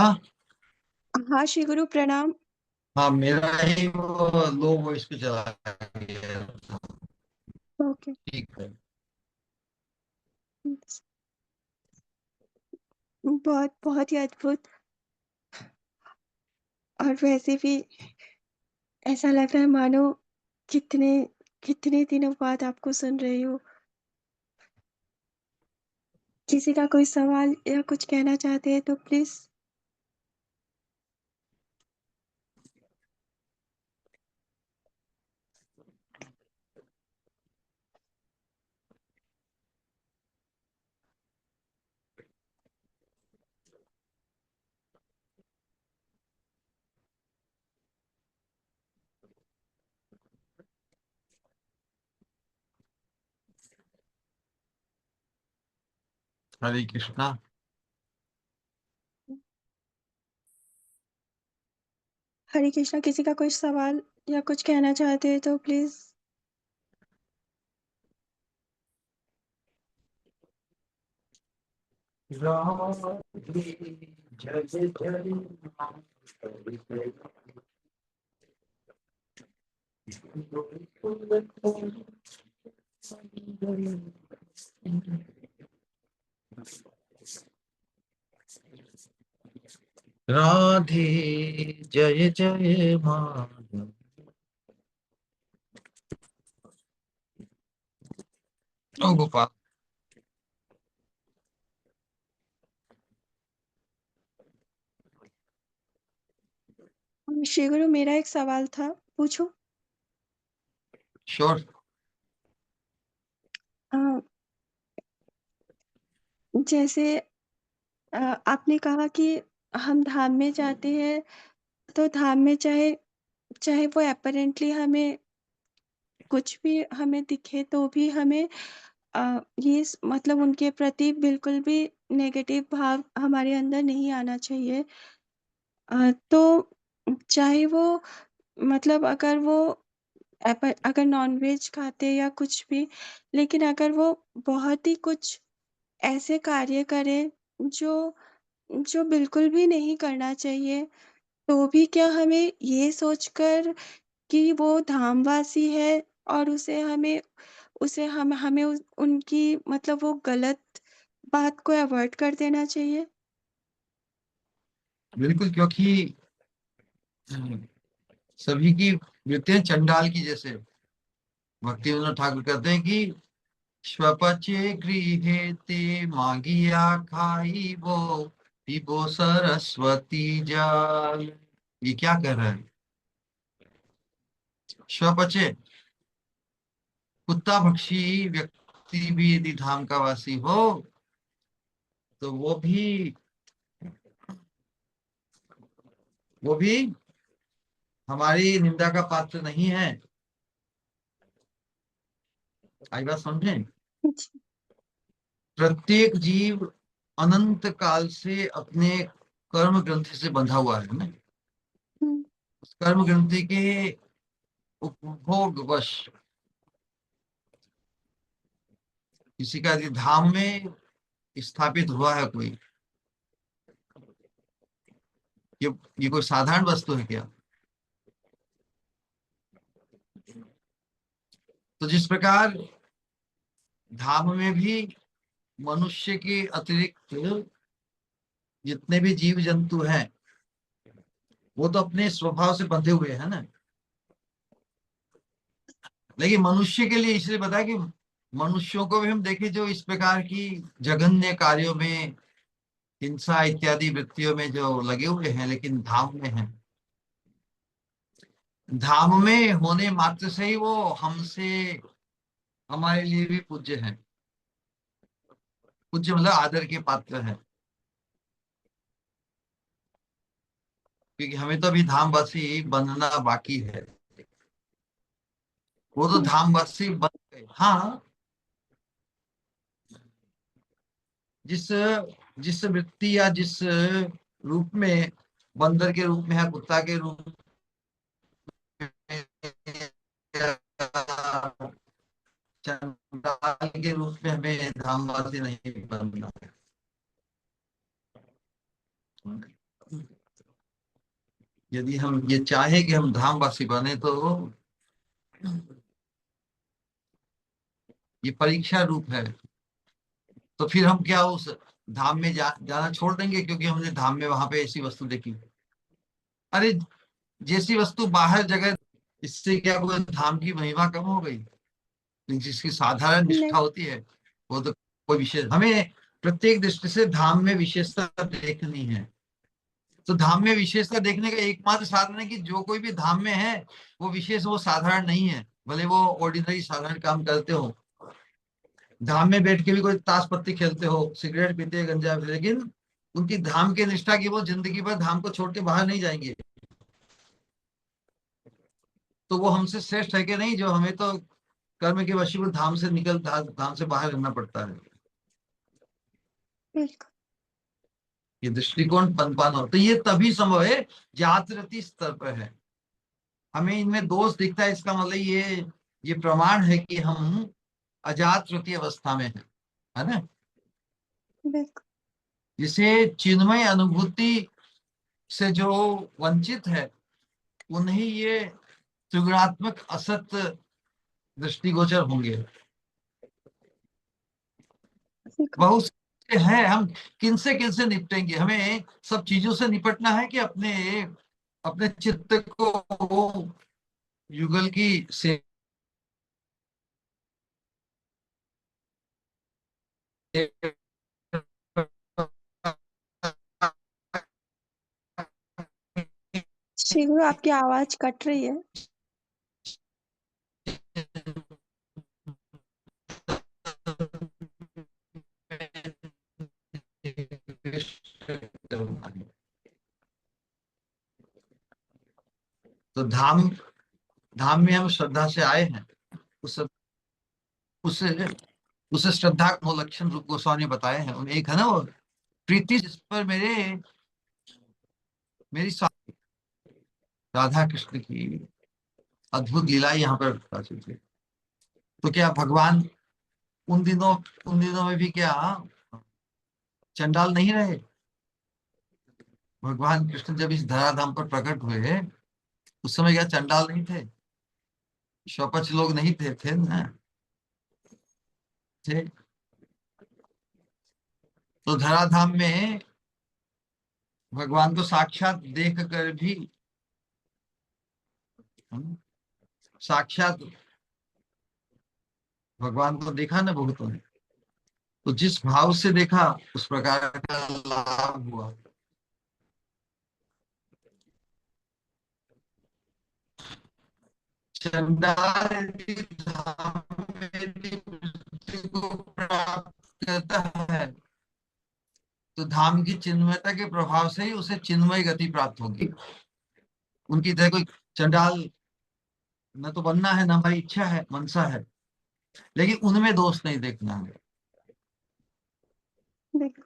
हाँ श्री गुरु प्रणाम। हाँ, मेरा ही वो लो वॉइस पे चला गया। ओके। ठीक है। बहुत बहुत ही अद्भुत। और वैसे भी ऐसा लग रहा है मानो कितने कितने दिनों बाद आपको सुन रही हूँ। किसी का कोई सवाल या कुछ कहना चाहते हैं तो प्लीज। हरे कृष्णा। हरे कृष्णा। किसी का कोई सवाल या कुछ कहना चाहते हैं तो प्लीज। राधे जय जय माधव। ओ गोपाल। श्री गुरु मेरा एक सवाल था, पूछूं? श्योर। अ, जैसे आपने कहा कि हम धाम में जाते हैं तो धाम में चाहे चाहे वो अपरेंटली हमें कुछ भी हमें दिखे तो भी हमें मतलब उनके प्रति बिल्कुल भी नेगेटिव भाव हमारे अंदर नहीं आना चाहिए। तो चाहे वो मतलब अगर नॉनवेज खाते या कुछ भी, लेकिन अगर वो बहुत ही कुछ ऐसे कार्य करें जो जो बिल्कुल भी नहीं करना चाहिए, तो भी क्या हमें ये सोचकर कि वो धामवासी है और हमें उनकी मतलब वो गलत बात को अवॉइड कर देना चाहिए? बिल्कुल, क्योंकि सभी की वृत्तियां चंडाल की जैसे। भक्ति विनोद ठाकुर कहते हैं कि स्वपचे गृहे ते मागिया खाइबो, पिबो सरस्वती जल। ये क्या कर रहा है? स्वपचे, कुत्ता भक्षी व्यक्ति भी यदि धाम का वासी हो तो वो भी हमारी निंदा का पात्र नहीं है। आई बात समझें? जी। प्रत्येक जीव अनंत काल से अपने कर्म ग्रंथि से बंधा हुआ है ना। हम्म, उस कर्म ग्रंथि के उपभोग वश किसी का यदि धाम में स्थापित हुआ है कोई, ये ये कोई साधारण वस्तु है क्या? तो जिस प्रकार धाम में भी मनुष्य के अतिरिक्त जितने भी जीव जंतु हैं वो तो अपने स्वभाव से बंधे हुए हैं ना। लेकिन मनुष्य के लिए इसलिए बताया कि मनुष्यों को भी हम देखें जो इस प्रकार की जघन्य कार्यों में, हिंसा इत्यादि वृत्तियों में जो लगे हुए हैं, लेकिन धाम में हैं। धाम में होने मात्र से ही वो हमसे, हमारे लिए भी पूज्य हैं। पूज्य मतलब आदर के पात्र हैं, क्योंकि हमें तो अभी धामवासी बनना बाकी है। वो तो हम्म, धामवासी बन गए। हाँ, जिस जिस वृत्ति या जिस रूप में, बंदर के रूप में है, कुत्ता के रूप में, या चंडाल के रूप में हमें धामवासी नहीं बनना है। यदि हम ये चाहे कि हम धामवासी बने तो ये परीक्षा रूप है। तो फिर हम क्या उस धाम में जाना छोड़ देंगे क्योंकि हमने धाम में वहां पे ऐसी वस्तु देखी? अरे, जैसी वस्तु बाहर जगह, इससे क्या कोई धाम की महिमा कम हो गई? जिसकी साधारण नहीं। निष्ठा होती है वो तो कोई विशेष, हमें प्रत्येक दृष्टि से धाम में विशेषता देखनी है। तो धाम में विशेषता देखने का एकमात्र साधन है कि जो कोई भी धाम में है वो विशेष, वो साधारण नहीं है, भले वो ऑर्डिनरी साधारण काम करते हो। धाम में बैठ के भी कोई ताश पत्ती खेलते हो, सिगरेट पीते, गंजा पीते, लेकिन उनकी धाम की निष्ठा की वो जिंदगी भर धाम को छोड़ के बाहर नहीं जाएंगे। तो वो हमसे श्रेष्ठ है कि नहीं, जो हमें तो कर्म के वशीभूत धाम से धाम से बाहर रहना पड़ता है। बिल्कुल। ये दृष्टिकोण पनपाना हो तो ये तभी संभव है जातरति स्तर पर है। हमें इनमें दोष दिखता है, इसका मतलब ये प्रमाण है कि हम अजात रति अवस्था में है ना। बिल्कुल। जिसे चिन्मय अनुभूति से जो वंचित है, उन्हें ये त्रिगुणात्मक असत दृष्टिगोचर होंगे। बिल्कुल। बहुत से हैं, हम किन से निपटेंगे? हमें सब चीजों से निपटना है कि अपने अपने चित्त को युगल की से श्री गुरु, आपकी आवाज कट रही है। तो धाम धाम में हम श्रद्धा से आए हैं। उस उस उस श्रद्धा को लक्षण रूप गोस्वामी बताए हैं। उनमें एक है ना वो प्रीति, जिस पर मेरी राधा कृष्ण की अद्भुत लीला यहाँ पर प्रकाशित है। तो क्या भगवान उन दिनों उन दिनों में भी क्या चंडाल नहीं रहे? भगवान कृष्ण जब इस धराधाम पर प्रकट हुए उस समय क्या चंडाल नहीं थे? शौपच लोग नहीं थे ना? थे। तो धराधाम में भगवान को साक्षात देख कर भी, हम, साक्षात भगवान को देखा ना बहुतों ने, तो जिस भाव से देखा उस प्रकार का लाभ हुआ। चंडाल यदि धाम में यदि मृत्यु को प्राप्त करता है तो धाम की चिन्मयता के प्रभाव से ही उसे चिन्मय गति प्राप्त होगी। उनकी तरह कोई चंडाल न तो बनना है, न हमारी इच्छा है, मनसा है, लेकिन उनमें दोष नहीं देखना है। बिल्कुल।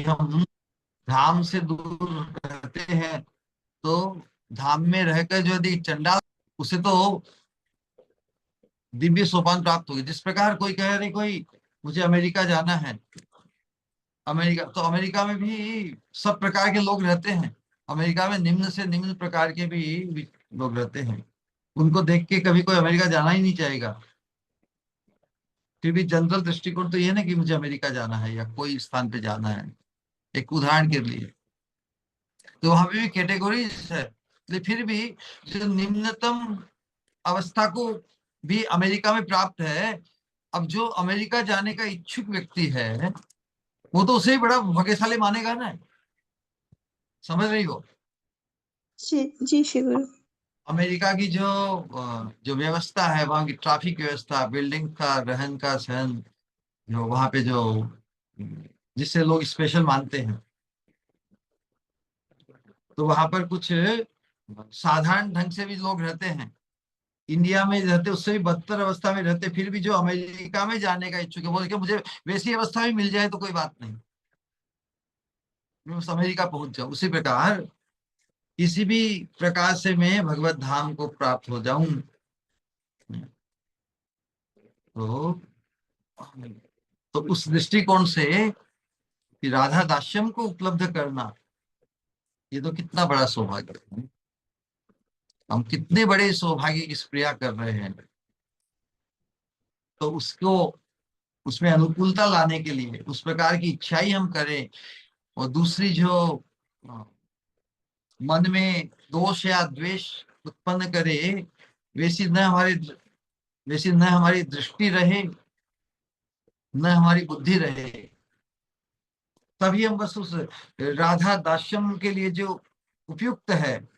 हम धाम से दूर रहते हैं तो धाम में रहकर जो यदि चंडाल, उसे तो दिव्य सोपान प्राप्त होगी। जिस प्रकार कोई कह रहे कोई मुझे अमेरिका जाना है, अमेरिका, तो अमेरिका में भी सब प्रकार के लोग रहते हैं। अमेरिका में निम्न से निम्न प्रकार के भी लोग रहते हैं। उनको देख के कभी कोई अमेरिका जाना ही नहीं चाहेगा। फिर भी जनरल दृष्टिकोण तो ये ना कि मुझे अमेरिका जाना है या कोई स्थान पे जाना है, एक उदाहरण के लिए। तो वहां पे भी कैटेगरीज है, लेकिन फिर भी जो निम्नतम अवस्था को भी अमेरिका में प्राप्त है। अब जो अमेरिका जाने का इच्छुक व्यक्ति है वो तो उसे ही बड़ा भाग्यशाली मानेगा ना। समझ रही हो? जी जी श्री गुरु। अमेरिका की जो व्यवस्था है, वहाँ की ट्रैफिक व्यवस्था, बिल्डिंग का, रहन का, सहन, जो वहाँ पे जो जिससे लोग स्पेशल मानते हैं, तो वहां पर कुछ साधारण ढंग से भी लोग रहते हैं। इंडिया में रहते उससे भी बदतर अवस्था में रहते, फिर भी जो अमेरिका में जाने का इच्छुक है बोल के मुझे वैसी अवस्था भी मिल जाए तो कोई बात नहीं, मैं उस अमेरिका पहुंच जाऊं। उसी प्रकार किसी भी प्रकार से मैं भगवत धाम को प्राप्त हो जाऊं, तो उस दृष्टिकोण से कि राधा दास्यम को उपलब्ध करना, ये तो कितना बड़ा सौभाग्य है। हम कितने बड़े सौभाग्य की स्प्रिया कर रहे हैं। तो उसको, उसमें अनुकूलता लाने के लिए उस प्रकार की इच्छा ही हम करें। और दूसरी जो मन में दोष या द्वेष उत्पन्न करे, वैसी न हमारी वैसी न हमारी दृष्टि रहे, न हमारी बुद्धि रहे, तभी हम बस उस राधा दास्यम के लिए जो उपयुक्त है,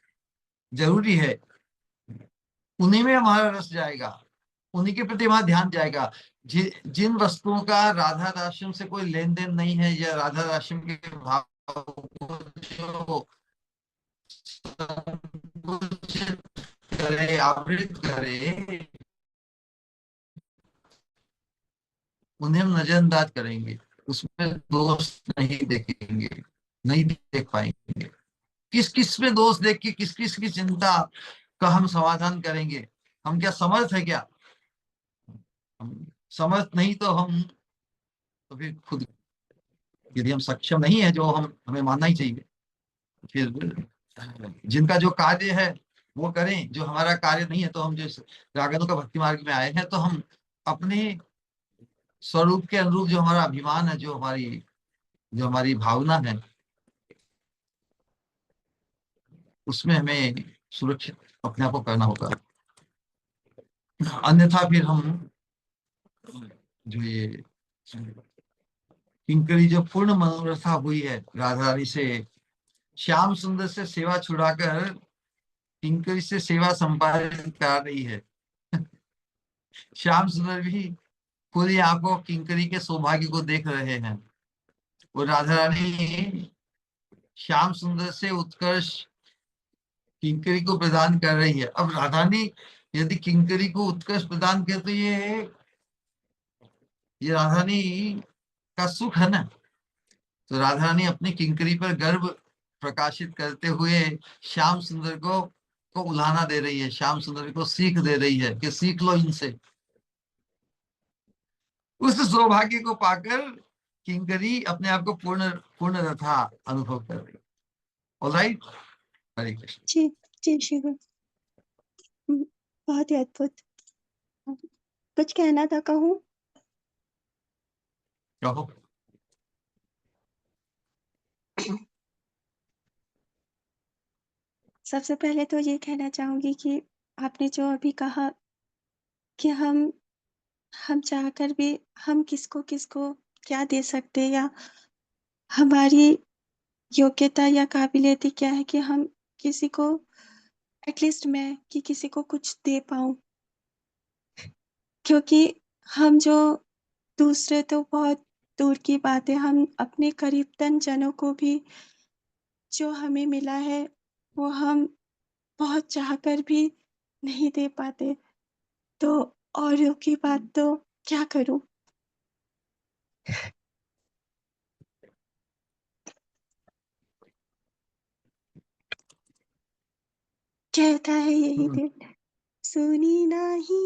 जरूरी है, उन्हीं में हमारा रस जाएगा, उन्हीं के प्रति हमारा ध्यान जाएगा। जिन वस्तुओं का राधा दास्यम से कोई लेन देन नहीं है, या राधा दास्यम के भाव को जो संकुचित करे, आवृत करे, उन्हें हम नजरअंदाज करेंगे, उसमें दोष नहीं देखेंगे, नहीं देख पाएंगे। किस किस में दोष देख के किस किस की चिंता का हम समाधान करेंगे? हम क्या समर्थ है क्या? हम समर्थ नहीं तो हम, तो फिर खुद, यदि हम सक्षम नहीं है, जो हम हमें मानना ही चाहिए, फिर जिनका जो कार्य है वो करें, जो हमारा कार्य नहीं है। तो हम जो रागनु का भक्ति मार्ग में आए हैं, तो हम अपने स्वरूप के अनुरूप जो हमारा अभिमान है, जो हमारी भावना है, उसमें हमें सुरक्षित अपने आप को करना होगा। अन्यथा फिर हम जो ये किंकरी जो पूर्ण मनोरथा हुई है राधा रानी से, श्याम सुंदर से सेवा छुड़ाकर किंकरी से सेवा संपादित कर रही है। श्याम सुंदर भी खुली आंखों किंकरी के सौभाग्य को देख रहे हैं। वो राधा रानी श्याम सुंदर से उत्कर्ष किंकरी को प्रदान कर रही है। अब राधा रानी यदि किंकरी को उत्कर्ष प्रदान करे तो ये राधा रानी का सुख है ना। तो राधा रानी अपनी किंकरी पर गर्व प्रकाशित करते हुए श्याम सुंदर को उल्हाना दे रही है, श्याम सुंदर को सीख दे रही है कि सीख लो इनसे। उस सौभाग्य को पाकर किंकरी अपने आप को पूर्ण पूर्ण रथा अनुभव कर रही है। ऑलराइट, हरे कृष्ण। जी जी श्री गुरु। बहुत ही अद्भुत। कुछ कहना था, कहूँ? कहो। सबसे पहले तो ये कहना चाहूंगी कि आपने जो अभी कहा कि हम चाहकर भी हम किसको क्या दे सकते हैं, या हमारी योग्यता या काबिलियत क्या है कि हम किसी को, एटलीस्ट मैं, कि किसी को कुछ दे पाऊँ। क्योंकि हम जो दूसरे तो बहुत दूर की बात है, हम अपने करीबतम जनों को भी जो हमें मिला है, वो हम बहुत चाहकर भी नहीं दे पाते। तो औरों की बात तो क्या करूँ? कहता है यही हम्म, दिल, सुनी नाही,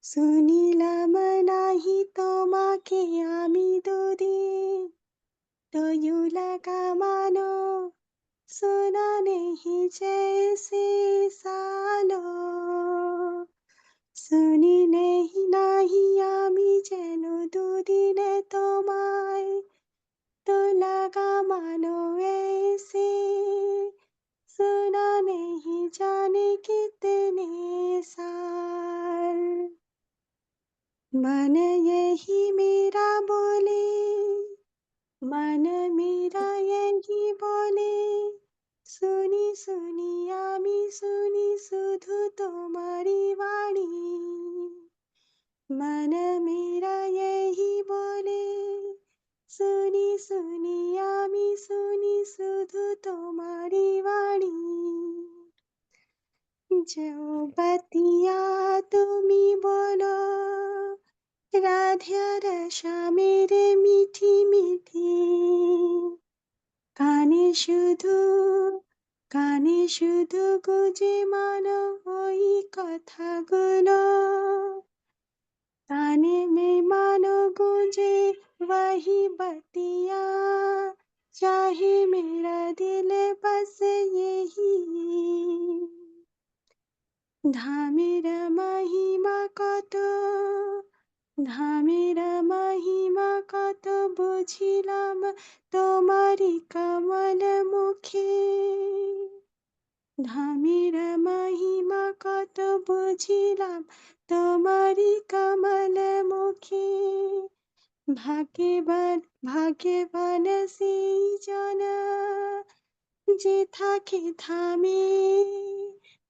শুনিলাম নাহি তোমাকে আমি দুদিন, তয়ু লাগা মানো শোনা নেহি জैसे সালো, শুনি নেহি নাহি আমি যেন দুদিন তোমায়, তো লাগা মানো ऐसे सुना नहीं जाने कितने साल, मन यही मेरा बोले, मन मेरा यही बोले, শুনি শুনি আমি শুনি শুধু তোমারি বাণী, मन मेरा यही बोले, শুনি শুনি আমি শুনি শুধু তোমারি বাণী, जो बतिया তুমি বলো রাধে শ্যামের মিঠি মিঠি, কানে শুধু কানে শুধু গুজে মানো ওই কথাগুলো, काने में मानो गूंजे वही बतिया, चाहे मेरा दिल बस यही, ধামের মহিমা কত, ধামের মহিমা কত বুঝিলাম তোমারি কমল মুখে, ধামের মহিমা কত বুঝিলাম তোমারি কমল মুখে, ভাগ্যবান ভাগ্যবান সেই জনা যে থাকে ধামে,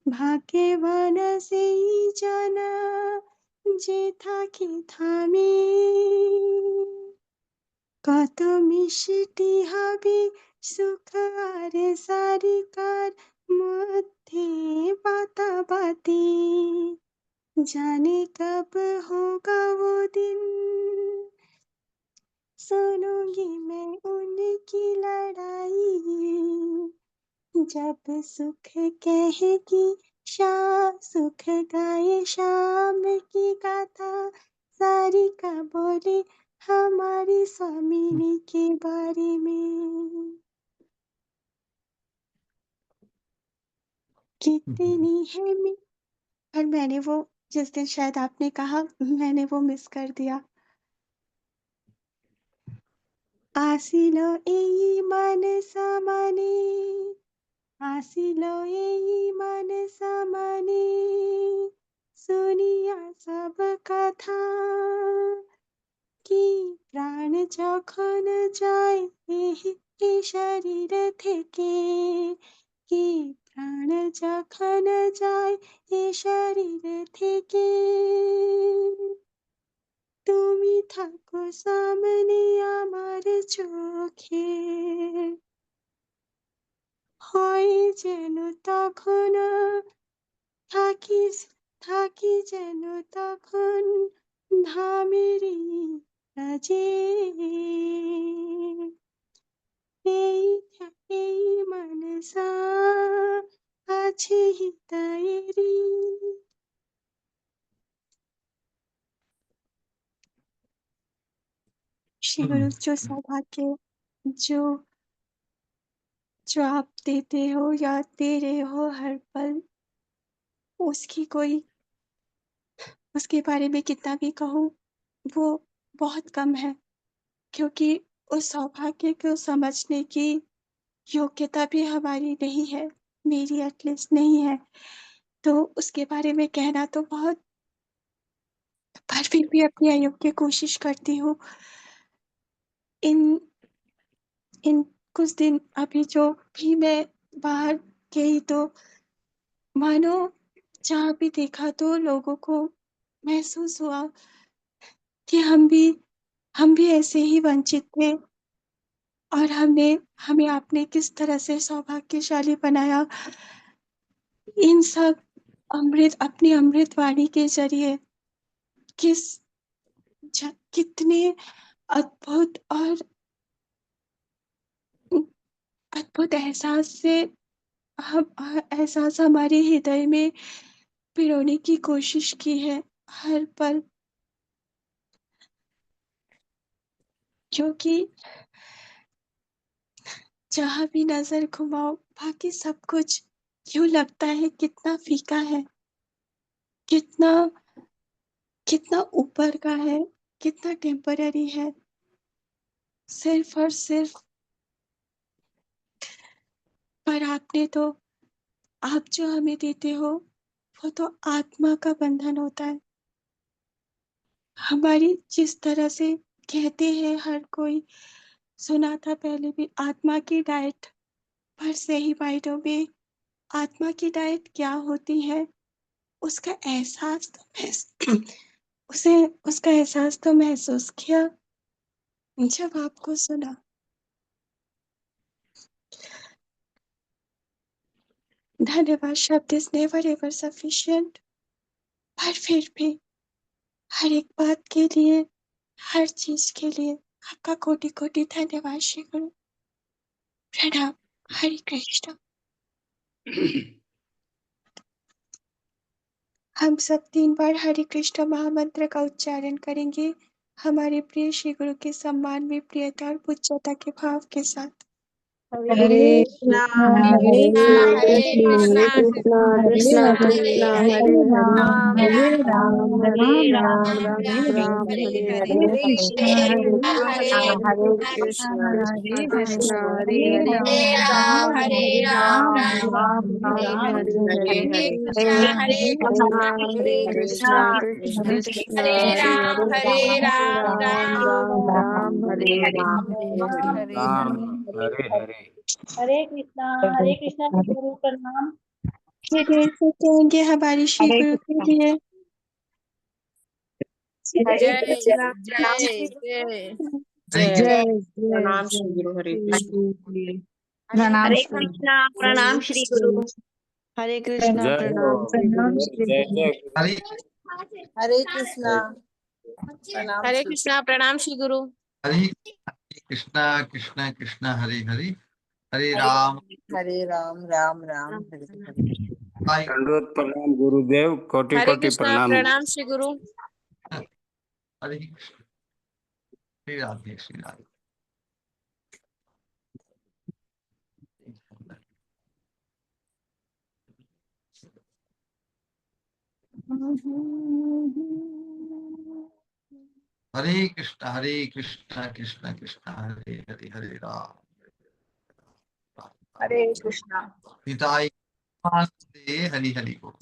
ভাগ্যবান সেই জনা যে থাকে ধামে, কত মিষ্টি হবে সুখ আর সারিকার মধ্যে বাতাবাতি, जाने कब होगा वो दिन, सुनूंगी मैं उनकी लड़ाई, जब सुख कहेगी शाम, सुख गाए शाम की गाथा, सारी का बोले हमारी स्वामिनी के बारे में, कितनी है और मैंने वो, जिस दिन शायद आपने कहा, मैंने वो मिस कर दिया। আসিল এই মান সমানে, আসিল এই মান সমানে, শুনিয়া সব কথা, কি প্রাণ যখন যায় এই শরীর থেকে, কি প্রাণ যখন যায় এই শরীর থেকে, তুমি থাকো সামনে আমার চোখে, হয় যেন তখন থাকি, থাকি যেন তখন ধামেরই রাজে, এই এই মানসা আছে হিতায়েরি। हम्म, शिवरुख जो सौभाग्य जो जो आप देते हो या दे रहे हो हर पल, उसकी कोई, उसके बारे में कितना भी कहूँ वो बहुत कम है, क्योंकि उस सौभाग्य को समझने की योग्यता भी हमारी नहीं है, मेरी एटलीस्ट नहीं है। तो उसके बारे में कहना तो बहुत, पर फिर भी अपनी आयोग की कोशिश करती हूँ। इन इन कुछ दिन अभी जो भी मैं बाहर गई तो मानो जहाँ भी देखा तो लोगों को महसूस हुआ कि हम भी ऐसे ही वंचित थे और हमें आपने किस तरह से सौभाग्यशाली बनाया। इन सब अपनी अमृत वाणी के ज़रिए किस कितने अद्भुत और अद्भुत एहसास से एहसास हमारे हृदय में पिरोने की कोशिश की है हर पल, क्योंकि जहाँ भी नज़र घुमाओ बाकी सब कुछ यूँ लगता है कितना फीका है, कितना कितना ऊपर का है, कितना टेम्पररी है। सिर्फ़ और सिर्फ़ पर आप जो हमें देते हो, वो तो आत्मा का बंधन होता है। हमारी जिस तरह से कहते हैं हर कोई, सुना था पहले भी आत्मा की डाइट, पर सही मायनों में आत्मा की डाइट क्या होती है, उसका एहसास तो महस उसे उसका एहसास तो महसूस किया जब आपको सुना। धन्यवाद शब्द इज़ नेवर एवर सफिशिएंट, पर फिर भी हर एक बात के लिए, हर चीज़ के लिए आपका कोटि-कोटि धन्यवाद श्री गुरु। प्रणाम। हरे कृष्ण। हम सब 3 बार हरे कृष्ण महामंत्र का उच्चारण करेंगे, हमारे प्रिय श्री गुरु के सम्मान में प्रियता और पूज्यता के भाव के साथ। हरे कृष्णा हरे कृष्णा कृष्णा कृष्णा हरे हरे हरे राम राम राम हरे हरे हरे कृष्णा कृष्णा हरे हरे हरे राम राम हरे हरे हरे कृष्णा कृष्णा कृष्णा हरे हरे राम राम हरे हरे राम हरे हरे। हरे कृष्णा गुरु प्रणाम। ये देर से कहेंगे हमारे श्री गुरु के लिए। हरे जय कृष्णा जय जय जय जय प्रणाम श्री गुरु हरे कृष्ण प्रणाम हरे श्री कृष्णा प्रणाम श्री गुरु हरे कृष्णा जय प्रणाम श्री गुरु जय जय हरे हरे कृष्णा प्रणाम हरे श्री कृष्णा प्रणाम श्री गुरु हरे कृष्णा कृष्णा कृष्णा हरे हरे, हरे राम हरे राम राम राम हरे हरे। हरे दंडवत प्रणाम गुरुदेव, कोटि हरे कोटि कृष्णा प्रणाम। प्रणाम श्री गुरु कृष्ण। श्री राधे श्री राधे। हरे कृष्णा कृष्णा कृष्णा हरे हरे, हरे राम हरे कृष्णा। पिताई हरि हरि को।